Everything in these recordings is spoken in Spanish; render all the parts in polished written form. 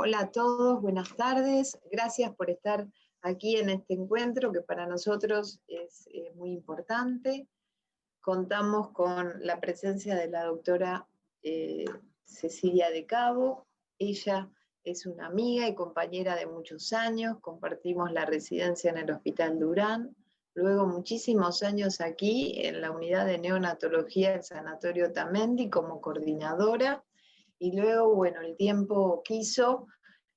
Hola a todos, buenas tardes. Gracias por estar aquí en este encuentro que para nosotros es muy importante. Contamos con la presencia de la doctora Cecilia de Cabo. Ella es una amiga y compañera de muchos años. Compartimos la residencia en el Hospital Durán. Luego muchísimos años aquí en la unidad de neonatología del Sanatorio Tamendi como coordinadora. Y luego, bueno, el tiempo quiso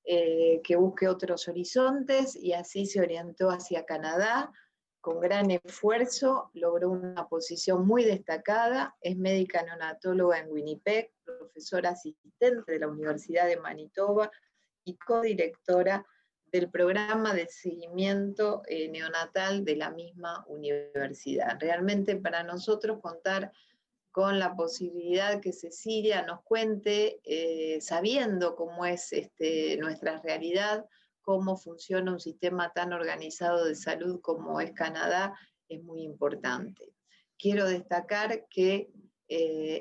que busque otros horizontes y así se orientó hacia Canadá. Con gran esfuerzo logró una posición muy destacada, es médica neonatóloga en Winnipeg, profesora asistente de la Universidad de Manitoba y codirectora del programa de seguimiento neonatal de la misma universidad. Realmente para nosotros contar con la posibilidad que Cecilia nos cuente, sabiendo cómo es nuestra realidad, cómo funciona un sistema tan organizado de salud como es Canadá, es muy importante. Quiero destacar que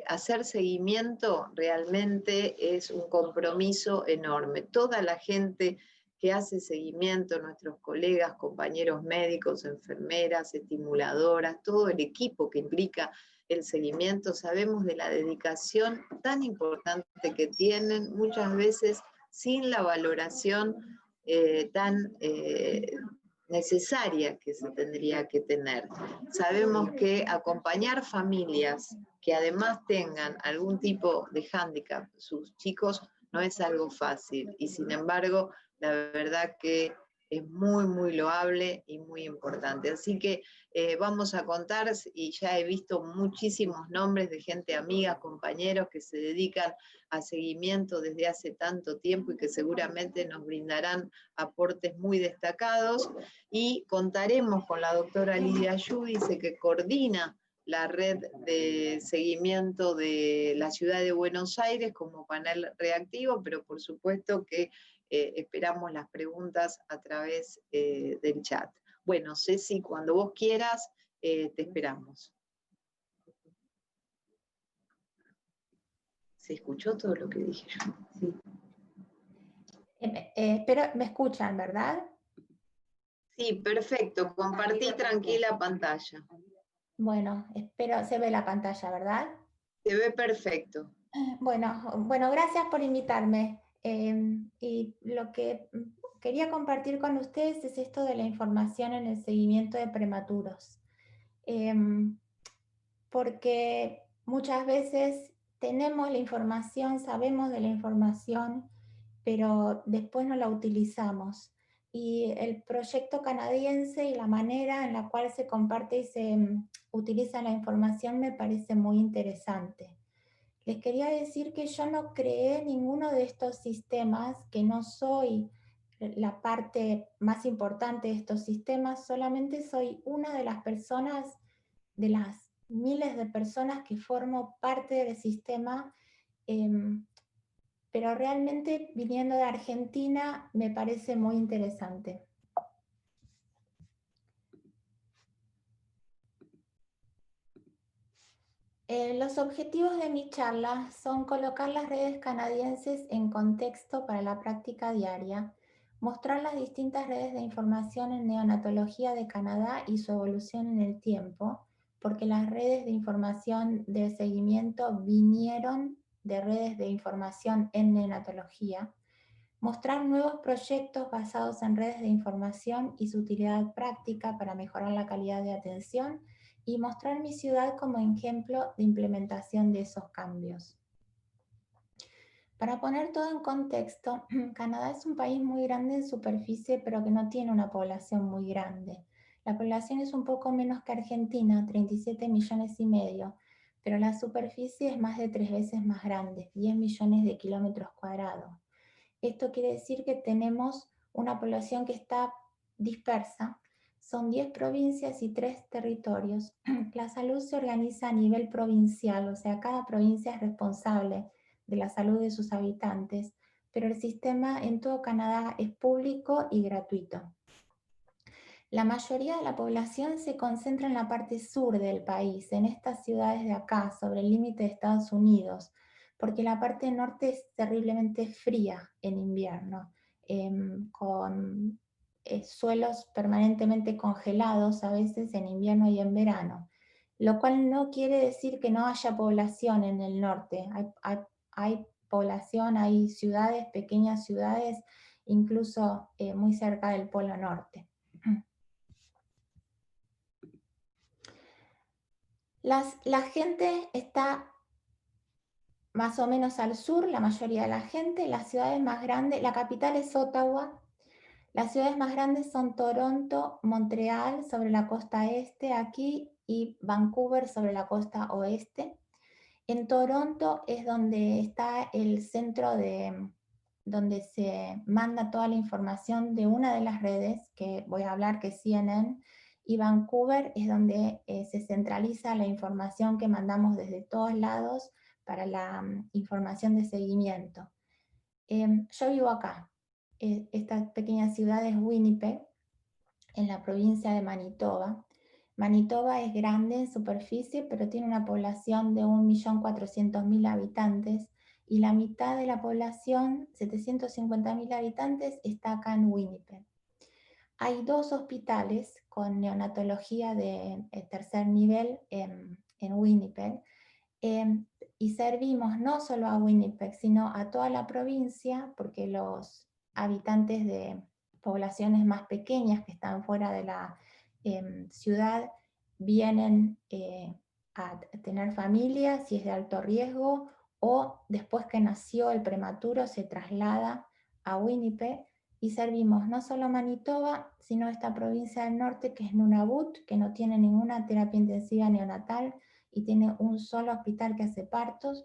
hacer seguimiento realmente es un compromiso enorme. Toda la gente que hace seguimiento, nuestros colegas, compañeros médicos, enfermeras, estimuladoras, todo el equipo que implica el seguimiento, sabemos de la dedicación tan importante que tienen, muchas veces sin la valoración tan necesaria que se tendría que tener. Sabemos que acompañar familias que además tengan algún tipo de hándicap, sus chicos, no es algo fácil, y sin embargo, la verdad que es muy, muy loable y muy importante. Así que vamos a contar, y ya he visto muchísimos nombres de gente amiga, compañeros que se dedican a seguimiento desde hace tanto tiempo y que seguramente nos brindarán aportes muy destacados, y contaremos con la doctora Lidia Giudice, que coordina la red de seguimiento de la ciudad de Buenos Aires como panel reactivo, pero por supuesto que esperamos las preguntas a través del chat. Bueno, Ceci, cuando vos quieras, te esperamos. ¿Se escuchó todo lo que dije yo? Sí. Pero me escuchan, ¿verdad? Sí, perfecto. Compartí tranquila pantalla. Bueno, espero, se ve la pantalla, ¿verdad? Se ve perfecto. Bueno, gracias por invitarme. Y lo que quería compartir con ustedes es esto de la información en el seguimiento de prematuros. Porque muchas veces tenemos la información, sabemos de la información, pero después no la utilizamos. Y el proyecto canadiense y la manera en la cual se comparte y se utiliza la información me parece muy interesante. Les quería decir que yo no creé ninguno de estos sistemas, que no soy la parte más importante de estos sistemas, solamente soy una de las personas, de las miles de personas que formo parte del sistema, pero realmente viniendo de Argentina me parece muy interesante. Los objetivos de mi charla son colocar las redes canadienses en contexto para la práctica diaria, mostrar las distintas redes de información en neonatología de Canadá y su evolución en el tiempo, porque las redes de información de seguimiento vinieron de redes de información en neonatología, mostrar nuevos proyectos basados en redes de información y su utilidad práctica para mejorar la calidad de atención, y mostrar mi ciudad como ejemplo de implementación de esos cambios. Para poner todo en contexto, Canadá es un país muy grande en superficie, pero que no tiene una población muy grande. La población es un poco menos que Argentina, 37 millones y medio, pero la superficie es más de 3 veces más grande, 10 millones de kilómetros cuadrados. Esto quiere decir que tenemos una población que está dispersa. Son 10 provincias y 3 territorios. La salud se organiza a nivel provincial, o sea, cada provincia es responsable de la salud de sus habitantes, pero el sistema en todo Canadá es público y gratuito. La mayoría de la población se concentra en la parte sur del país, en estas ciudades de acá, sobre el límite de Estados Unidos, porque la parte norte es terriblemente fría en invierno, con suelos permanentemente congelados a veces en invierno y en verano, lo cual no quiere decir que no haya población en el norte. Hay población, hay ciudades, pequeñas ciudades, incluso muy cerca del Polo Norte. La gente está más o menos al sur, la mayoría de la gente. Las ciudades más grandes, la capital es Ottawa. Las ciudades más grandes son Toronto, Montreal sobre la costa este aquí y Vancouver sobre la costa oeste. En Toronto es donde está el centro donde se manda toda la información de una de las redes, que voy a hablar, que es CNN, y Vancouver es donde se centraliza la información que mandamos desde todos lados para la información de seguimiento. Yo vivo acá. Esta pequeña ciudad es Winnipeg, en la provincia de Manitoba. Manitoba es grande en superficie, pero tiene una población de 1.400.000 habitantes, y la mitad de la población, 750.000 habitantes, está acá en Winnipeg. Hay 2 hospitales con neonatología de tercer nivel en Winnipeg, y servimos no solo a Winnipeg, sino a toda la provincia, porque los habitantes de poblaciones más pequeñas que están fuera de la ciudad vienen a tener familia si es de alto riesgo, o después que nació el prematuro se traslada a Winnipeg, y servimos no solo Manitoba, sino esta provincia del norte que es Nunavut, que no tiene ninguna terapia intensiva neonatal y tiene un solo hospital que hace partos,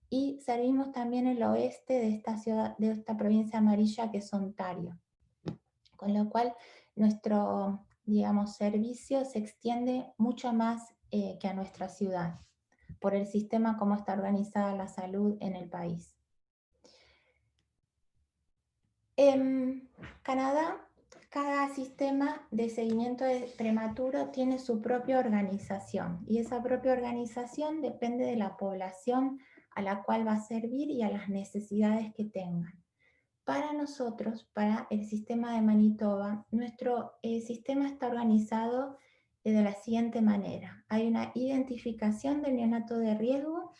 y servimos también el oeste de esta ciudad, de esta provincia amarilla que es Ontario. Con lo cual nuestro, digamos, servicio se extiende mucho más que a nuestra ciudad, por el sistema como está organizada la salud en el país. En Canadá, cada sistema de seguimiento de prematuro tiene su propia organización, y esa propia organización depende de la población a la cual va a servir y a las necesidades que tengan. Para nosotros, para el sistema de Manitoba, nuestro sistema está organizado de la siguiente manera. Hay una identificación del neonato de riesgo.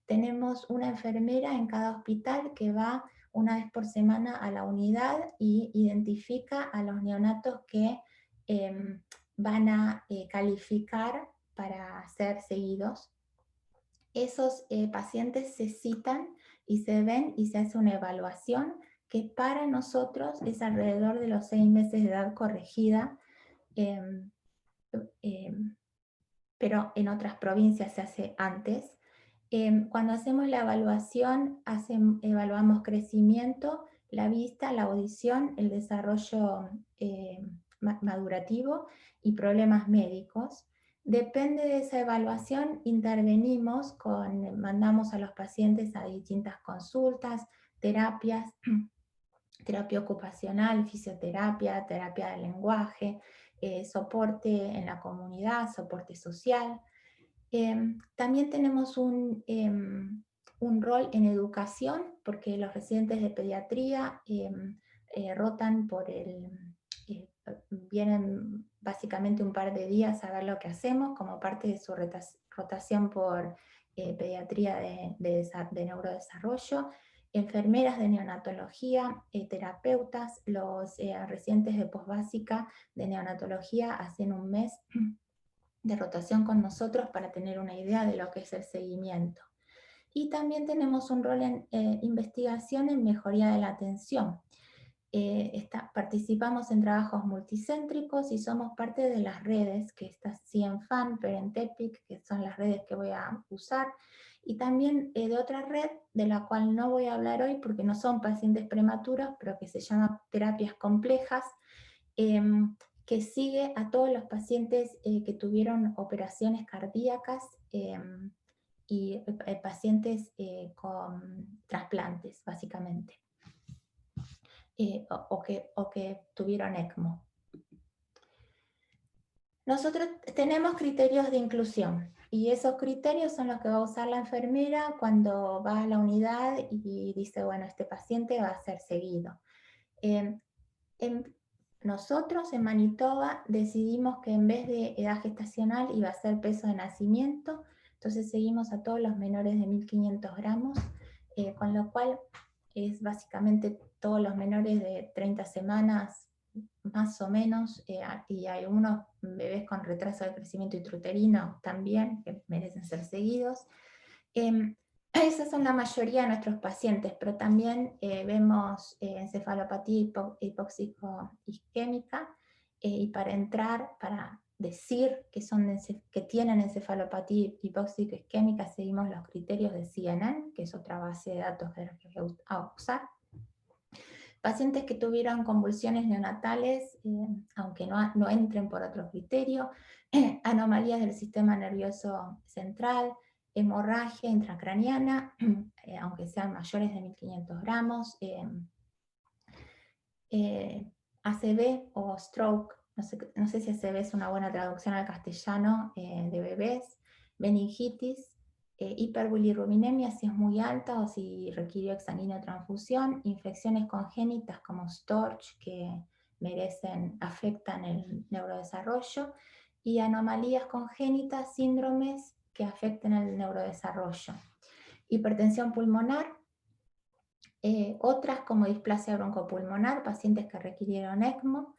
Tenemos una enfermera en cada hospital que va una vez por semana a la unidad y identifica a los neonatos que van a calificar para ser seguidos. Esos pacientes se citan y se ven y se hace una evaluación que para nosotros es alrededor de los 6 meses de edad corregida, pero en otras provincias se hace antes. Cuando hacemos la evaluación, evaluamos crecimiento, la vista, la audición, el desarrollo madurativo y problemas médicos. Depende de esa evaluación, intervenimos, mandamos a los pacientes a distintas consultas, terapias, terapia ocupacional, fisioterapia, terapia del lenguaje, soporte en la comunidad, soporte social. También tenemos un rol en educación, porque los residentes de pediatría rotan vienen básicamente un par de días a ver lo que hacemos como parte de su rotación por pediatría de neurodesarrollo, enfermeras de neonatología, terapeutas. Los residentes de posbásica de neonatología hacen un mes de rotación con nosotros para tener una idea de lo que es el seguimiento. Y también tenemos un rol en investigación en mejoría de la atención. Participamos en trabajos multicéntricos y somos parte de las redes, que está CNFAN, Parent Epic, que son las redes que voy a usar, y también de otra red, de la cual no voy a hablar hoy porque no son pacientes prematuros, pero que se llama Terapias Complejas, que sigue a todos los pacientes que tuvieron operaciones cardíacas y pacientes con trasplantes, básicamente, o que tuvieron ECMO. Nosotros tenemos criterios de inclusión y esos criterios son los que va a usar la enfermera cuando va a la unidad y dice, bueno, este paciente va a ser seguido. Nosotros en Manitoba decidimos que en vez de edad gestacional iba a ser peso de nacimiento, entonces seguimos a todos los menores de 1500 gramos, con lo cual es básicamente todos los menores de 30 semanas más o menos, y hay unos bebés con retraso de crecimiento intrauterino también, que merecen ser seguidos. Esas son la mayoría de nuestros pacientes, pero también vemos encefalopatía hipóxico-isquémica, y para entrar, para decir que tienen encefalopatía hipóxico-isquémica, seguimos los criterios de CNN, que es otra base de datos que voy a usar. Pacientes que tuvieron convulsiones neonatales, aunque no entren por otro criterio, anomalías del sistema nervioso central, hemorragia intracraniana, aunque sean mayores de 1500 gramos, ACV o stroke, no sé si ACV es una buena traducción al castellano, de bebés, meningitis, hiperbilirrubinemia si es muy alta o si requirió exsanguíneo transfusión, infecciones congénitas como STORCH que afectan el neurodesarrollo, y anomalías congénitas, síndromes que afecten el neurodesarrollo. Hipertensión pulmonar, otras como displasia broncopulmonar, pacientes que requirieron ECMO,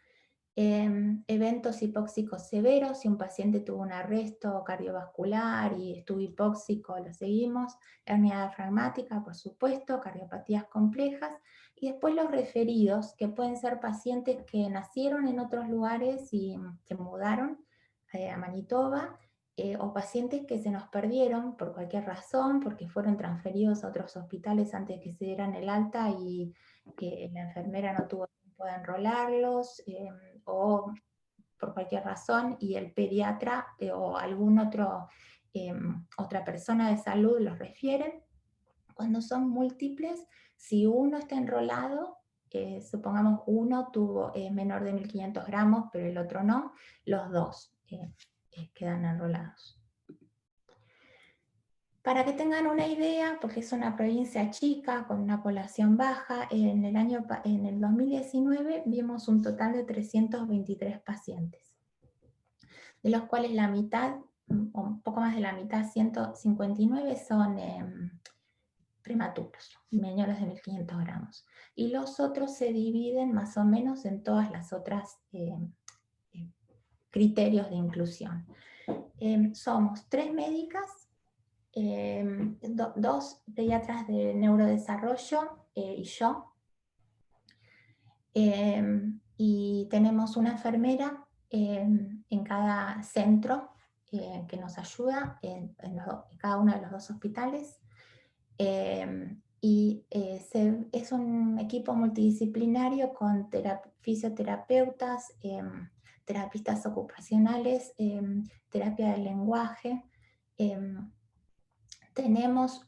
eventos hipóxicos severos, si un paciente tuvo un arresto cardiovascular y estuvo hipóxico, lo seguimos, hernia diafragmática, por supuesto, cardiopatías complejas, y después los referidos, que pueden ser pacientes que nacieron en otros lugares y se mudaron a Manitoba, o pacientes que se nos perdieron por cualquier razón, porque fueron transferidos a otros hospitales antes de que se dieran el alta y que la enfermera no tuvo tiempo de enrolarlos, o por cualquier razón, y el pediatra o algún otra persona de salud los refieren. Cuando son múltiples, si uno está enrolado, supongamos uno tuvo menor de 1500 gramos, pero el otro no, los dos quedan enrolados. Para que tengan una idea, porque es una provincia chica, con una población baja, en el 2019 vimos un total de 323 pacientes, de los cuales la mitad, o un poco más de la mitad, 159 son prematuros, menores de 1500 gramos. Y los otros se dividen más o menos en todas las otras criterios de inclusión. Somos 3 médicas, 2 pediatras de neurodesarrollo y yo. Y tenemos una enfermera en cada centro que nos ayuda en cada uno de los 2 hospitales. Es un equipo multidisciplinario con fisioterapeutas, terapistas ocupacionales, terapia del lenguaje. Tenemos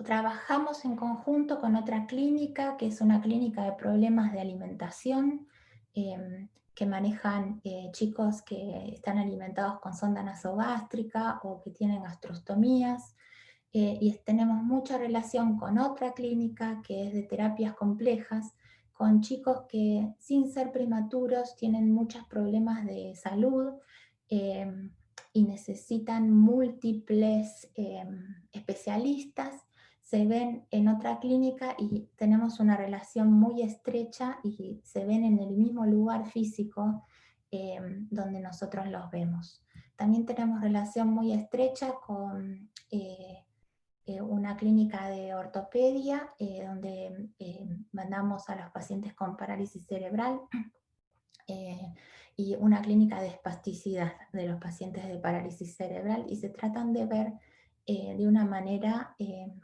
trabajamos en conjunto con otra clínica, que es una clínica de problemas de alimentación, que manejan chicos que están alimentados con sonda nasogástrica o que tienen gastrostomías, y tenemos mucha relación con otra clínica que es de terapias complejas, con chicos que sin ser prematuros tienen muchos problemas de salud, y necesitan múltiples especialistas. Se ven en otra clínica y tenemos una relación muy estrecha y se ven en el mismo lugar físico donde nosotros los vemos. También tenemos relación muy estrecha con una clínica de ortopedia, donde mandamos a los pacientes con parálisis cerebral, y una clínica de espasticidad de los pacientes de parálisis cerebral, y se tratan de ver de una manera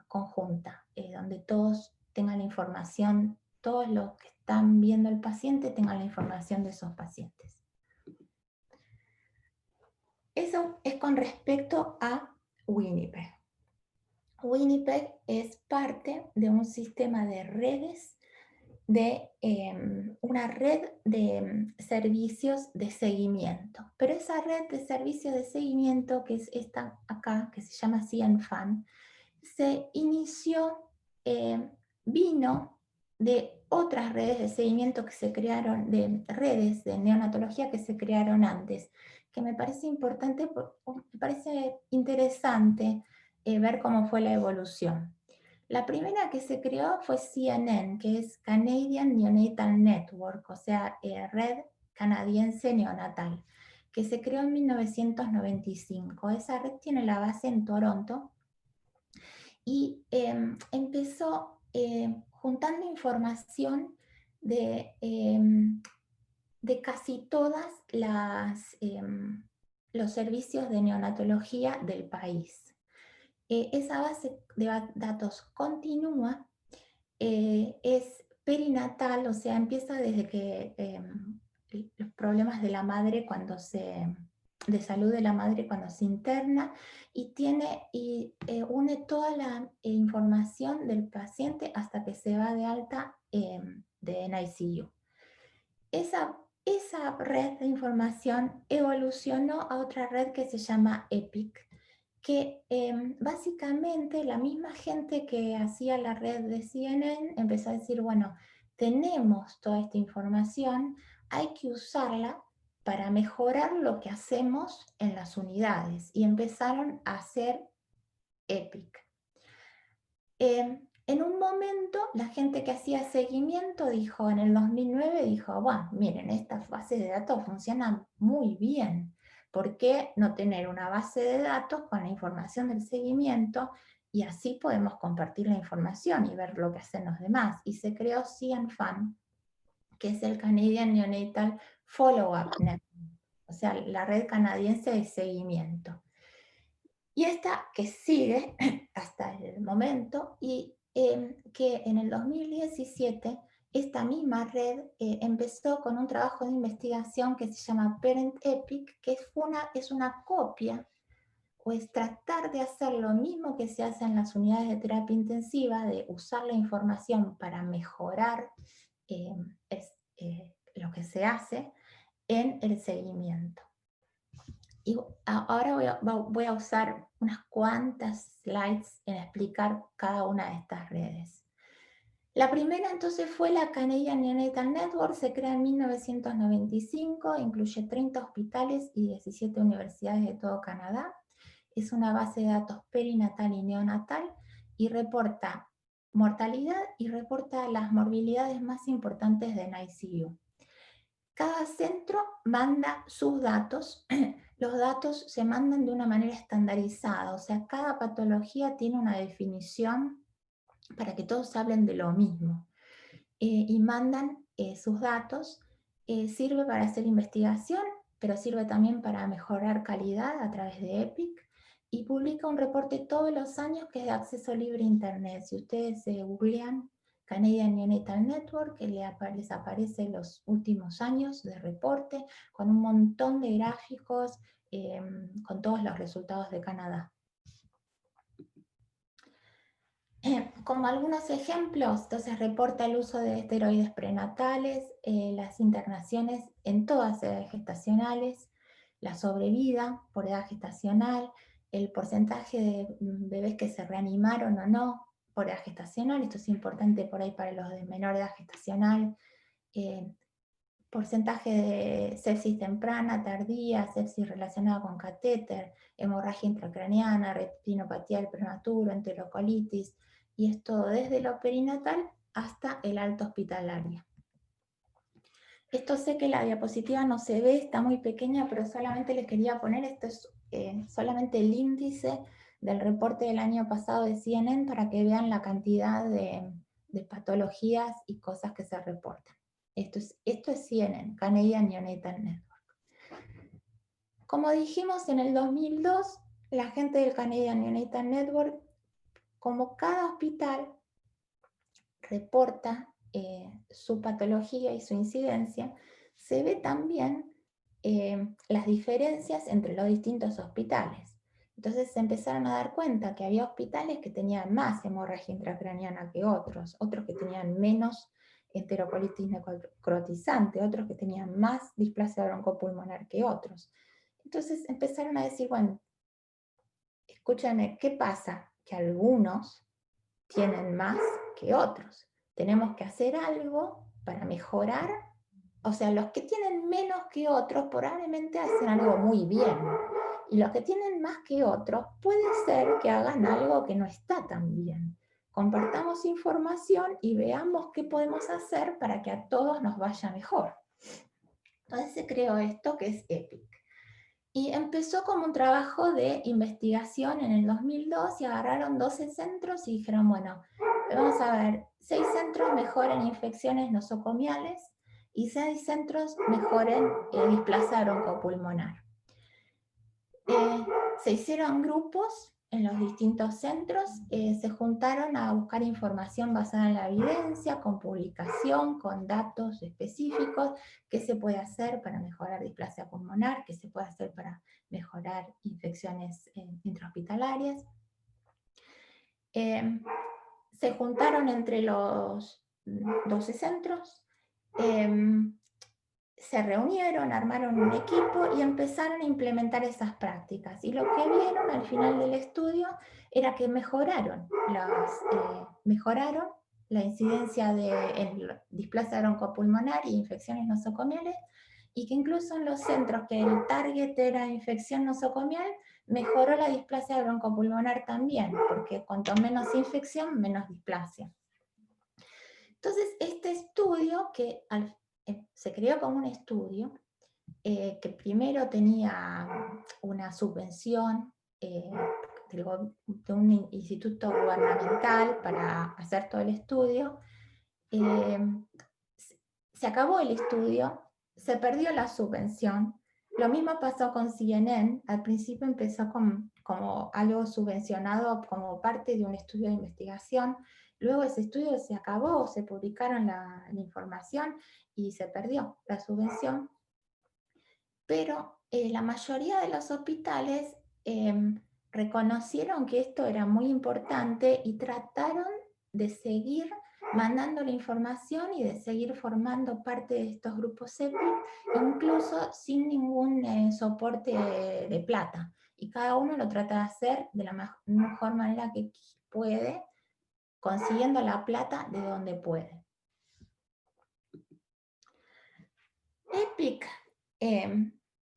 conjunta, donde todos tengan la información, todos los que están viendo el paciente tengan la información de esos pacientes. Eso es con respecto a Winnipeg. Winnipeg es parte de un sistema de redes de una red de servicios de seguimiento. Pero esa red de servicios de seguimiento, que es esta acá, que se llama CNFAN, se inició, vino de otras redes de seguimiento que se crearon, de redes de neonatología que se crearon antes, que me parece importante, me parece interesante ver cómo fue la evolución. La primera que se creó fue CNN, que es Canadian Neonatal Network, o sea, Red Canadiense Neonatal, que se creó en 1995. Esa red tiene la base en Toronto y empezó juntando información de casi todas los servicios de neonatología del país. Esa base de datos continúa, es perinatal, o sea, empieza desde que los problemas de la madre de salud de la madre cuando se interna, y une toda la información del paciente hasta que se va de alta de NICU. Esa red de información evolucionó a otra red que se llama EPIC, que básicamente la misma gente que hacía la red de CNN empezó a decir, bueno, tenemos toda esta información, hay que usarla para mejorar lo que hacemos en las unidades, y empezaron a hacer EPIC. En un momento, la gente que hacía seguimiento dijo, en el 2009, dijo, bueno, miren, estas bases de datos funcionan muy bien. ¿Por qué no tener una base de datos con la información del seguimiento? Y así podemos compartir la información y ver lo que hacen los demás. Y se creó CNFAN, que es el Canadian Neonatal Follow-up Network, o sea, la red canadiense de seguimiento. Y esta que sigue hasta el momento, y que en el 2017 esta misma red empezó con un trabajo de investigación que se llama Parent EPIC, que es una copia, o es tratar de hacer lo mismo que se hace en las unidades de terapia intensiva, de usar la información para mejorar lo que se hace en el seguimiento. Y ahora voy a usar unas cuantas slides en explicar cada una de estas redes. La primera entonces fue la Canadian Neonatal Network, se crea en 1995, incluye 30 hospitales y 17 universidades de todo Canadá. Es una base de datos perinatal y neonatal y reporta mortalidad y reporta las morbilidades más importantes de NICU. Cada centro manda sus datos. Los datos se mandan de una manera estandarizada, o sea, cada patología tiene una definición para que todos hablen de lo mismo. Y mandan sus datos. Sirve para hacer investigación, pero sirve también para mejorar calidad a través de EPIC, y publica un reporte todos los años que es de acceso libre a internet. Si ustedes googlean Canadian Neonatal Network, que les aparece los últimos años de reporte, con un montón de gráficos, con todos los resultados de Canadá. Como algunos ejemplos, entonces reporta el uso de esteroides prenatales, las internaciones en todas edades gestacionales, la sobrevida por edad gestacional, el porcentaje de bebés que se reanimaron o no por edad gestacional. Esto es importante por ahí para los de menor edad gestacional. Porcentaje de sepsis temprana, tardía, sepsis relacionada con catéter, hemorragia intracraneana, retinopatía del prematuro, enterocolitis, y es todo desde lo perinatal hasta el alto hospitalario. Esto sé que la diapositiva no se ve, está muy pequeña, pero solamente les quería poner, esto es solamente el índice del reporte del año pasado de CNN para que vean la cantidad de patologías y cosas que se reportan. Esto es CNN, Canadian Neonatal Network. Como dijimos, en el 2002, la gente del Canadian Neonatal Network, como cada hospital reporta su patología y su incidencia, se ve también las diferencias entre los distintos hospitales. Entonces se empezaron a dar cuenta que había hospitales que tenían más hemorragia intracraneana que otros que tenían menos enterocolitis necrotizante, otros que tenían más displasia broncopulmonar que otros. Entonces empezaron a decir, bueno, escúchame, ¿qué pasa? Que algunos tienen más que otros. Tenemos que hacer algo para mejorar. O sea, los que tienen menos que otros probablemente hacen algo muy bien. Y los que tienen más que otros puede ser que hagan algo que no está tan bien. Compartamos información y veamos qué podemos hacer para que a todos nos vaya mejor. Entonces se creó esto que es EPIC. Y empezó como un trabajo de investigación en el 2002 y agarraron 12 centros y dijeron, bueno, vamos a ver, 6 centros mejoren infecciones nosocomiales y 6 centros mejoren displasia broncopulmonar. Se hicieron grupos en los distintos centros, se juntaron a buscar información basada en la evidencia, con publicación, con datos específicos, qué se puede hacer para mejorar displasia pulmonar, qué se puede hacer para mejorar infecciones intrahospitalarias. Se juntaron entre los 12 centros, se reunieron, armaron un equipo y empezaron a implementar esas prácticas. Y lo que vieron al final del estudio era que mejoraron la incidencia de displasia broncopulmonar y infecciones nosocomiales, y que incluso en los centros que el target era infección nosocomial, mejoró la displasia broncopulmonar también, porque cuanto menos infección, menos displasia. Entonces, este estudio, que se creó como un estudio, que primero tenía una subvención de un instituto gubernamental para hacer todo el estudio. Se acabó el estudio, se perdió la subvención. Lo mismo pasó con CNN. Al principio empezó como algo subvencionado como parte de un estudio de investigación. Luego ese estudio se acabó, se publicaron la información y se perdió la subvención. Pero la mayoría de los hospitales reconocieron que esto era muy importante y trataron de seguir mandando la información y de seguir formando parte de estos grupos EPIC, incluso sin ningún soporte de plata. Y cada uno lo trata de hacer de la mejor manera que puede, consiguiendo la plata de donde puede. EPIC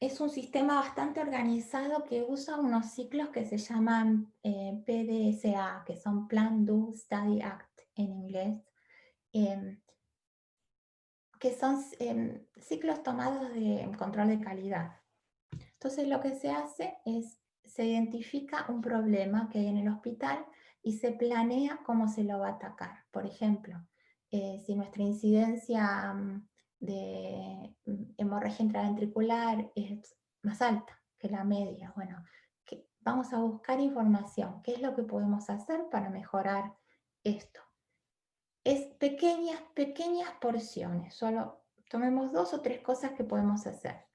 es un sistema bastante organizado que usa unos ciclos que se llaman PDSA, que son Plan, Do, Study, Act en inglés, que son ciclos tomados de control de calidad. Entonces lo que se hace es, se identifica un problema que hay en el hospital y se planea cómo se lo va a atacar. Por ejemplo, si nuestra incidencia de hemorragia intraventricular es más alta que la media, bueno, vamos a buscar información. ¿Qué es lo que podemos hacer para mejorar esto? Es pequeñas porciones, solo tomemos 2 o 3 cosas que podemos hacer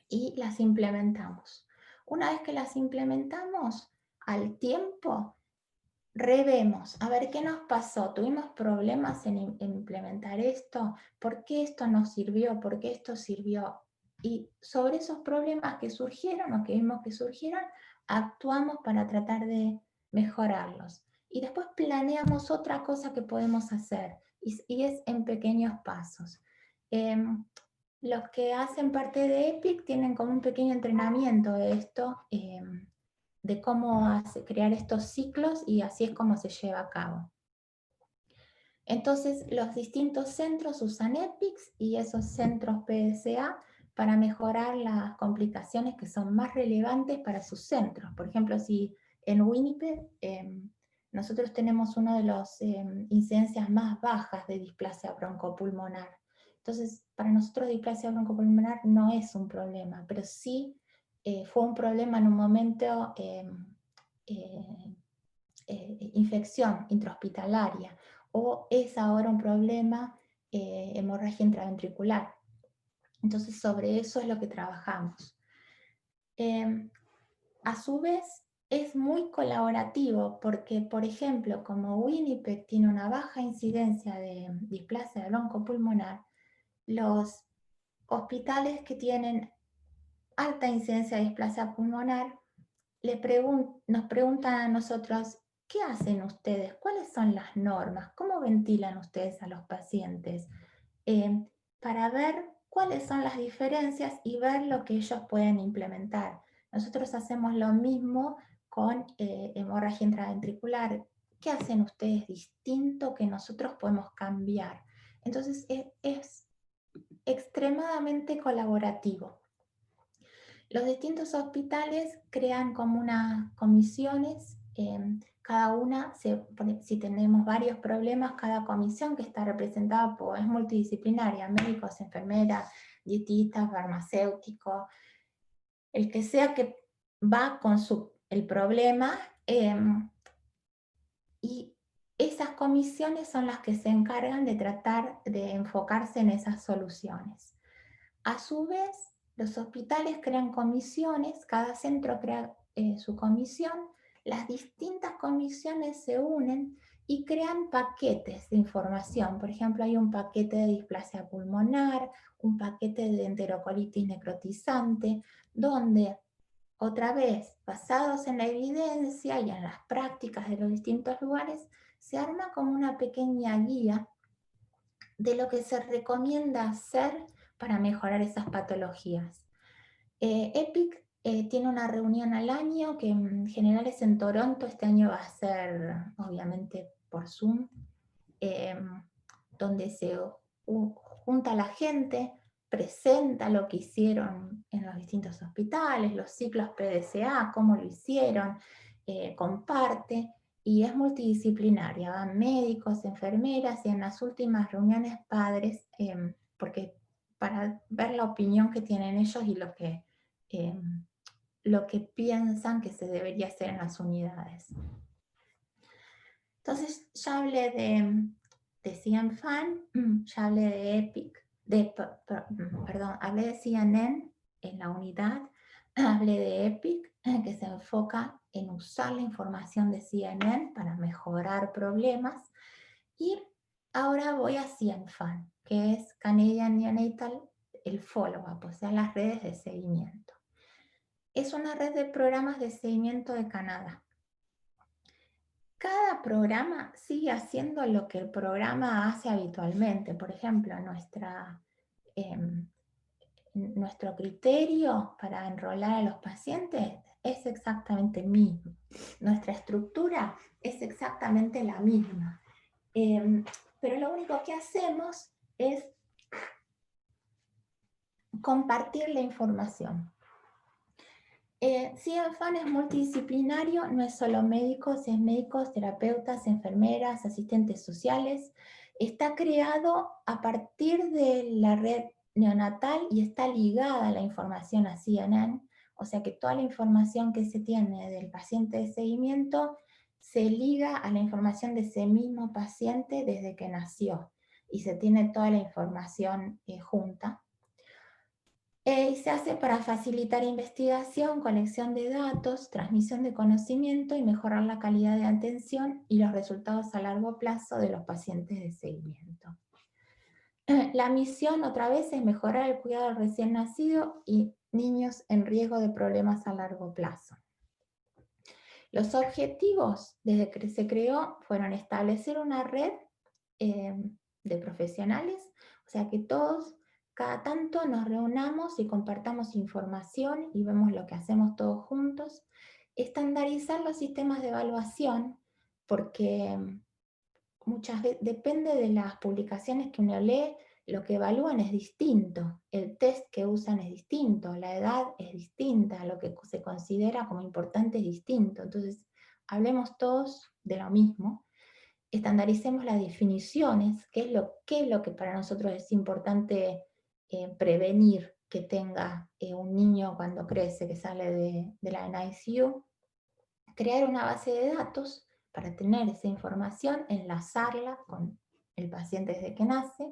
y las implementamos. Una vez que las implementamos, al tiempo revemos, a ver qué nos pasó, tuvimos problemas en implementar esto, por qué esto nos sirvió, por qué esto sirvió. Y sobre esos problemas que surgieron o que vimos que surgieron, actuamos para tratar de mejorarlos. Y después planeamos otra cosa que podemos hacer, y es en pequeños pasos. Los que hacen parte de EPIC tienen como un pequeño entrenamiento de esto, de cómo crear estos ciclos, y así es como se lleva a cabo. Entonces, los distintos centros usan EPICS y esos centros PDCA para mejorar las complicaciones que son más relevantes para sus centros. Por ejemplo, si en Winnipeg nosotros tenemos una de las incidencias más bajas de displasia broncopulmonar. Entonces, para nosotros displasia broncopulmonar no es un problema, pero sí fue un problema en un momento infección intrahospitalaria, o es ahora un problema hemorragia intraventricular. Entonces sobre eso es lo que trabajamos. A su vez, es muy colaborativo porque, por ejemplo, como Winnipeg tiene una baja incidencia de displasia broncopulmonar, los hospitales que tienen alta incidencia de displasia pulmonar nos preguntan a nosotros, ¿qué hacen ustedes? ¿Cuáles son las normas? ¿Cómo ventilan ustedes a los pacientes? Para ver cuáles son las diferencias y ver lo que ellos pueden implementar. Nosotros hacemos lo mismo con hemorragia intraventricular. ¿Qué hacen ustedes distinto que nosotros podemos cambiar? Entonces es extremadamente colaborativo. Los distintos hospitales crean como unas comisiones, cada una, si tenemos varios problemas, cada comisión que está representada es multidisciplinaria, médicos, enfermeras, dietistas, farmacéuticos, el que sea que va con el problema, y esas comisiones son las que se encargan de tratar de enfocarse en esas soluciones. A su vez, los hospitales crean comisiones, cada centro crea su comisión, las distintas comisiones se unen y crean paquetes de información. Por ejemplo, hay un paquete de displasia pulmonar, un paquete de enterocolitis necrotizante, donde, otra vez, basados en la evidencia y en las prácticas de los distintos lugares, se arma como una pequeña guía de lo que se recomienda hacer para mejorar esas patologías. EPIC tiene una reunión al año, que en general es en Toronto. Este año va a ser obviamente por Zoom, donde se junta la gente, presenta lo que hicieron en los distintos hospitales, los ciclos PDCA, cómo lo hicieron, comparte, y es multidisciplinaria, van médicos, enfermeras, y en las últimas reuniones padres, porque para ver la opinión que tienen ellos y lo que piensan que se debería hacer en las unidades. Entonces ya hablé de CNFAN, ya hablé de EPIC, hablé de CNN en la unidad, hablé de EPIC, que se enfoca en usar la información de CNN para mejorar problemas, y ahora voy a CNFAN, que es Canadian Neonatal, el follow-up, o sea, las redes de seguimiento. Es una red de programas de seguimiento de Canadá. Cada programa sigue haciendo lo que el programa hace habitualmente. Por ejemplo, nuestro criterio para enrolar a los pacientes es exactamente el mismo. Nuestra estructura es exactamente la misma. Pero lo único que hacemos es compartir la información. CNFAN es multidisciplinario, no es solo médicos, es médicos, terapeutas, enfermeras, asistentes sociales. Está creado a partir de la red neonatal y está ligada a la información a CNN, o sea que toda la información que se tiene del paciente de seguimiento se liga a la información de ese mismo paciente desde que nació, y se tiene toda la información junta. Y se hace para facilitar investigación, colección de datos, transmisión de conocimiento y mejorar la calidad de atención y los resultados a largo plazo de los pacientes de seguimiento. La misión, otra vez, es mejorar el cuidado del recién nacido y niños en riesgo de problemas a largo plazo. Los objetivos, desde que se creó, fueron establecer una red de profesionales, o sea que todos, cada tanto nos reunamos y compartamos información y vemos lo que hacemos todos juntos. Estandarizar los sistemas de evaluación, porque muchas veces depende de las publicaciones que uno lee, lo que evalúan es distinto, el test que usan es distinto, la edad es distinta, lo que se considera como importante es distinto. Entonces, hablemos todos de lo mismo. Estandaricemos las definiciones, qué es lo que para nosotros es importante prevenir que tenga un niño cuando crece, que sale de la NICU. Crear una base de datos para tener esa información, enlazarla con el paciente desde que nace,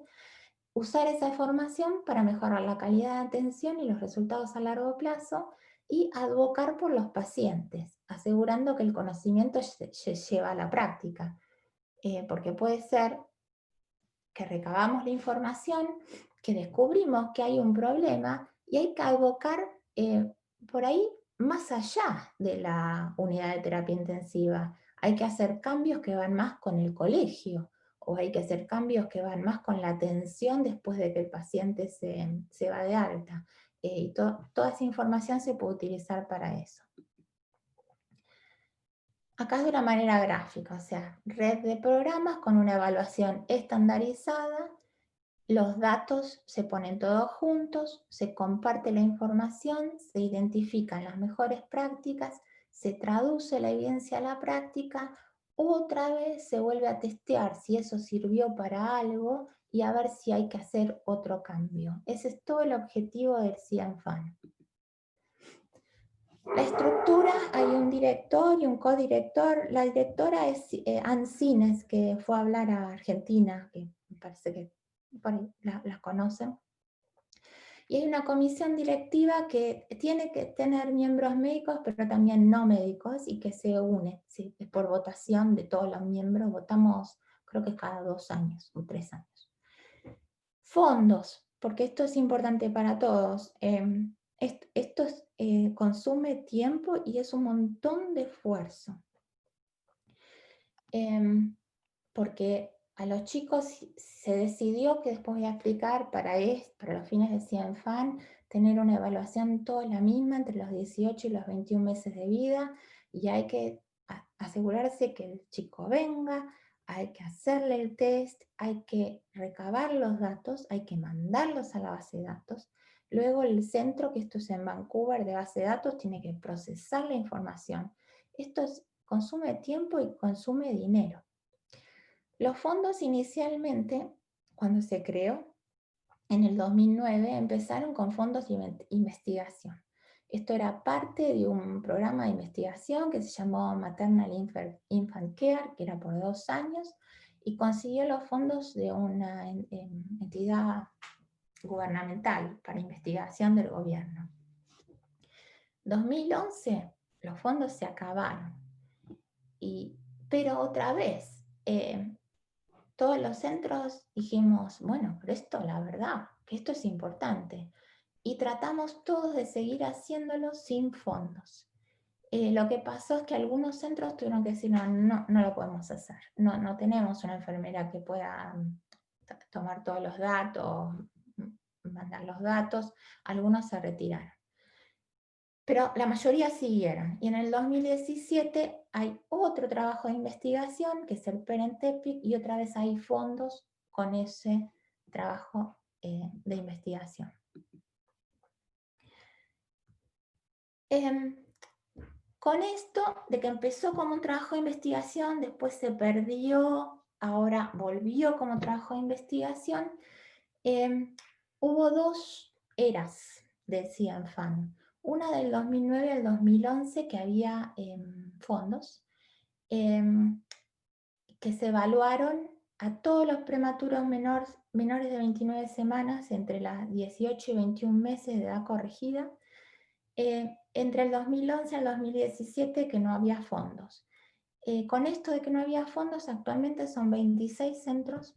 usar esa información para mejorar la calidad de atención y los resultados a largo plazo, y advocar por los pacientes, asegurando que el conocimiento se lleva a la práctica. Porque puede ser que recabamos la información, que descubrimos que hay un problema y hay que advocar por ahí más allá de la unidad de terapia intensiva. Hay que hacer cambios que van más con el colegio, o hay que hacer cambios que van más con la atención después de que el paciente se va de alta. Y toda esa información se puede utilizar para eso. Acá es de una manera gráfica, o sea, red de programas con una evaluación estandarizada. Los datos se ponen todos juntos, se comparte la información, se identifican las mejores prácticas, se traduce la evidencia a la práctica, otra vez se vuelve a testear si eso sirvió para algo y a ver si hay que hacer otro cambio. Ese es todo el objetivo del CIANFAN. La estructura, hay un director y un codirector. La directora es Ann Sines, que fue a hablar a Argentina, que me parece que por ahí la conocen. Y hay una comisión directiva que tiene que tener miembros médicos, pero también no médicos, y que se une, ¿sí? Es por votación de todos los miembros. Votamos, creo que cada 2 años o 3 años. Fondos, porque esto es importante para todos. Esto consume tiempo y es un montón de esfuerzo. Porque a los chicos se decidió, que después voy a explicar, para los fines de CIANFAN, tener una evaluación toda la misma entre los 18 y los 21 meses de vida, y hay que asegurarse que el chico venga, hay que hacerle el test, hay que recabar los datos, hay que mandarlos a la base de datos. Luego el centro, que esto es en Vancouver, de base de datos, tiene que procesar la información. Esto consume tiempo y consume dinero. Los fondos inicialmente, cuando se creó, en el 2009, empezaron con fondos de investigación. Esto era parte de un programa de investigación que se llamó Maternal Infant Care, que era por 2 años, y consiguió los fondos de una entidad gubernamental para investigación del gobierno. 2011, los fondos se acabaron. Pero otra vez, todos los centros dijimos, bueno, pero esto, la verdad, que esto es importante. Y tratamos todos de seguir haciéndolo sin fondos. Lo que pasó es que algunos centros tuvieron que decir, no lo podemos hacer. No tenemos una enfermera que pueda tomar todos los datos, mandar los datos. Algunos se retiraron. Pero la mayoría siguieron. Y en el 2017 hay otro trabajo de investigación, que es el Parent Epic, y otra vez hay fondos con ese trabajo de investigación. Con esto, de que empezó como un trabajo de investigación, después se perdió, ahora volvió como trabajo de investigación, hubo 2 eras del CIANFAN. Una del 2009 al 2011, que había fondos que se evaluaron a todos los prematuros menores de 29 semanas, entre las 18 y 21 meses de edad corregida, entre el 2011 al 2017, que no había fondos. Con esto de que no había fondos, actualmente son 26 centros,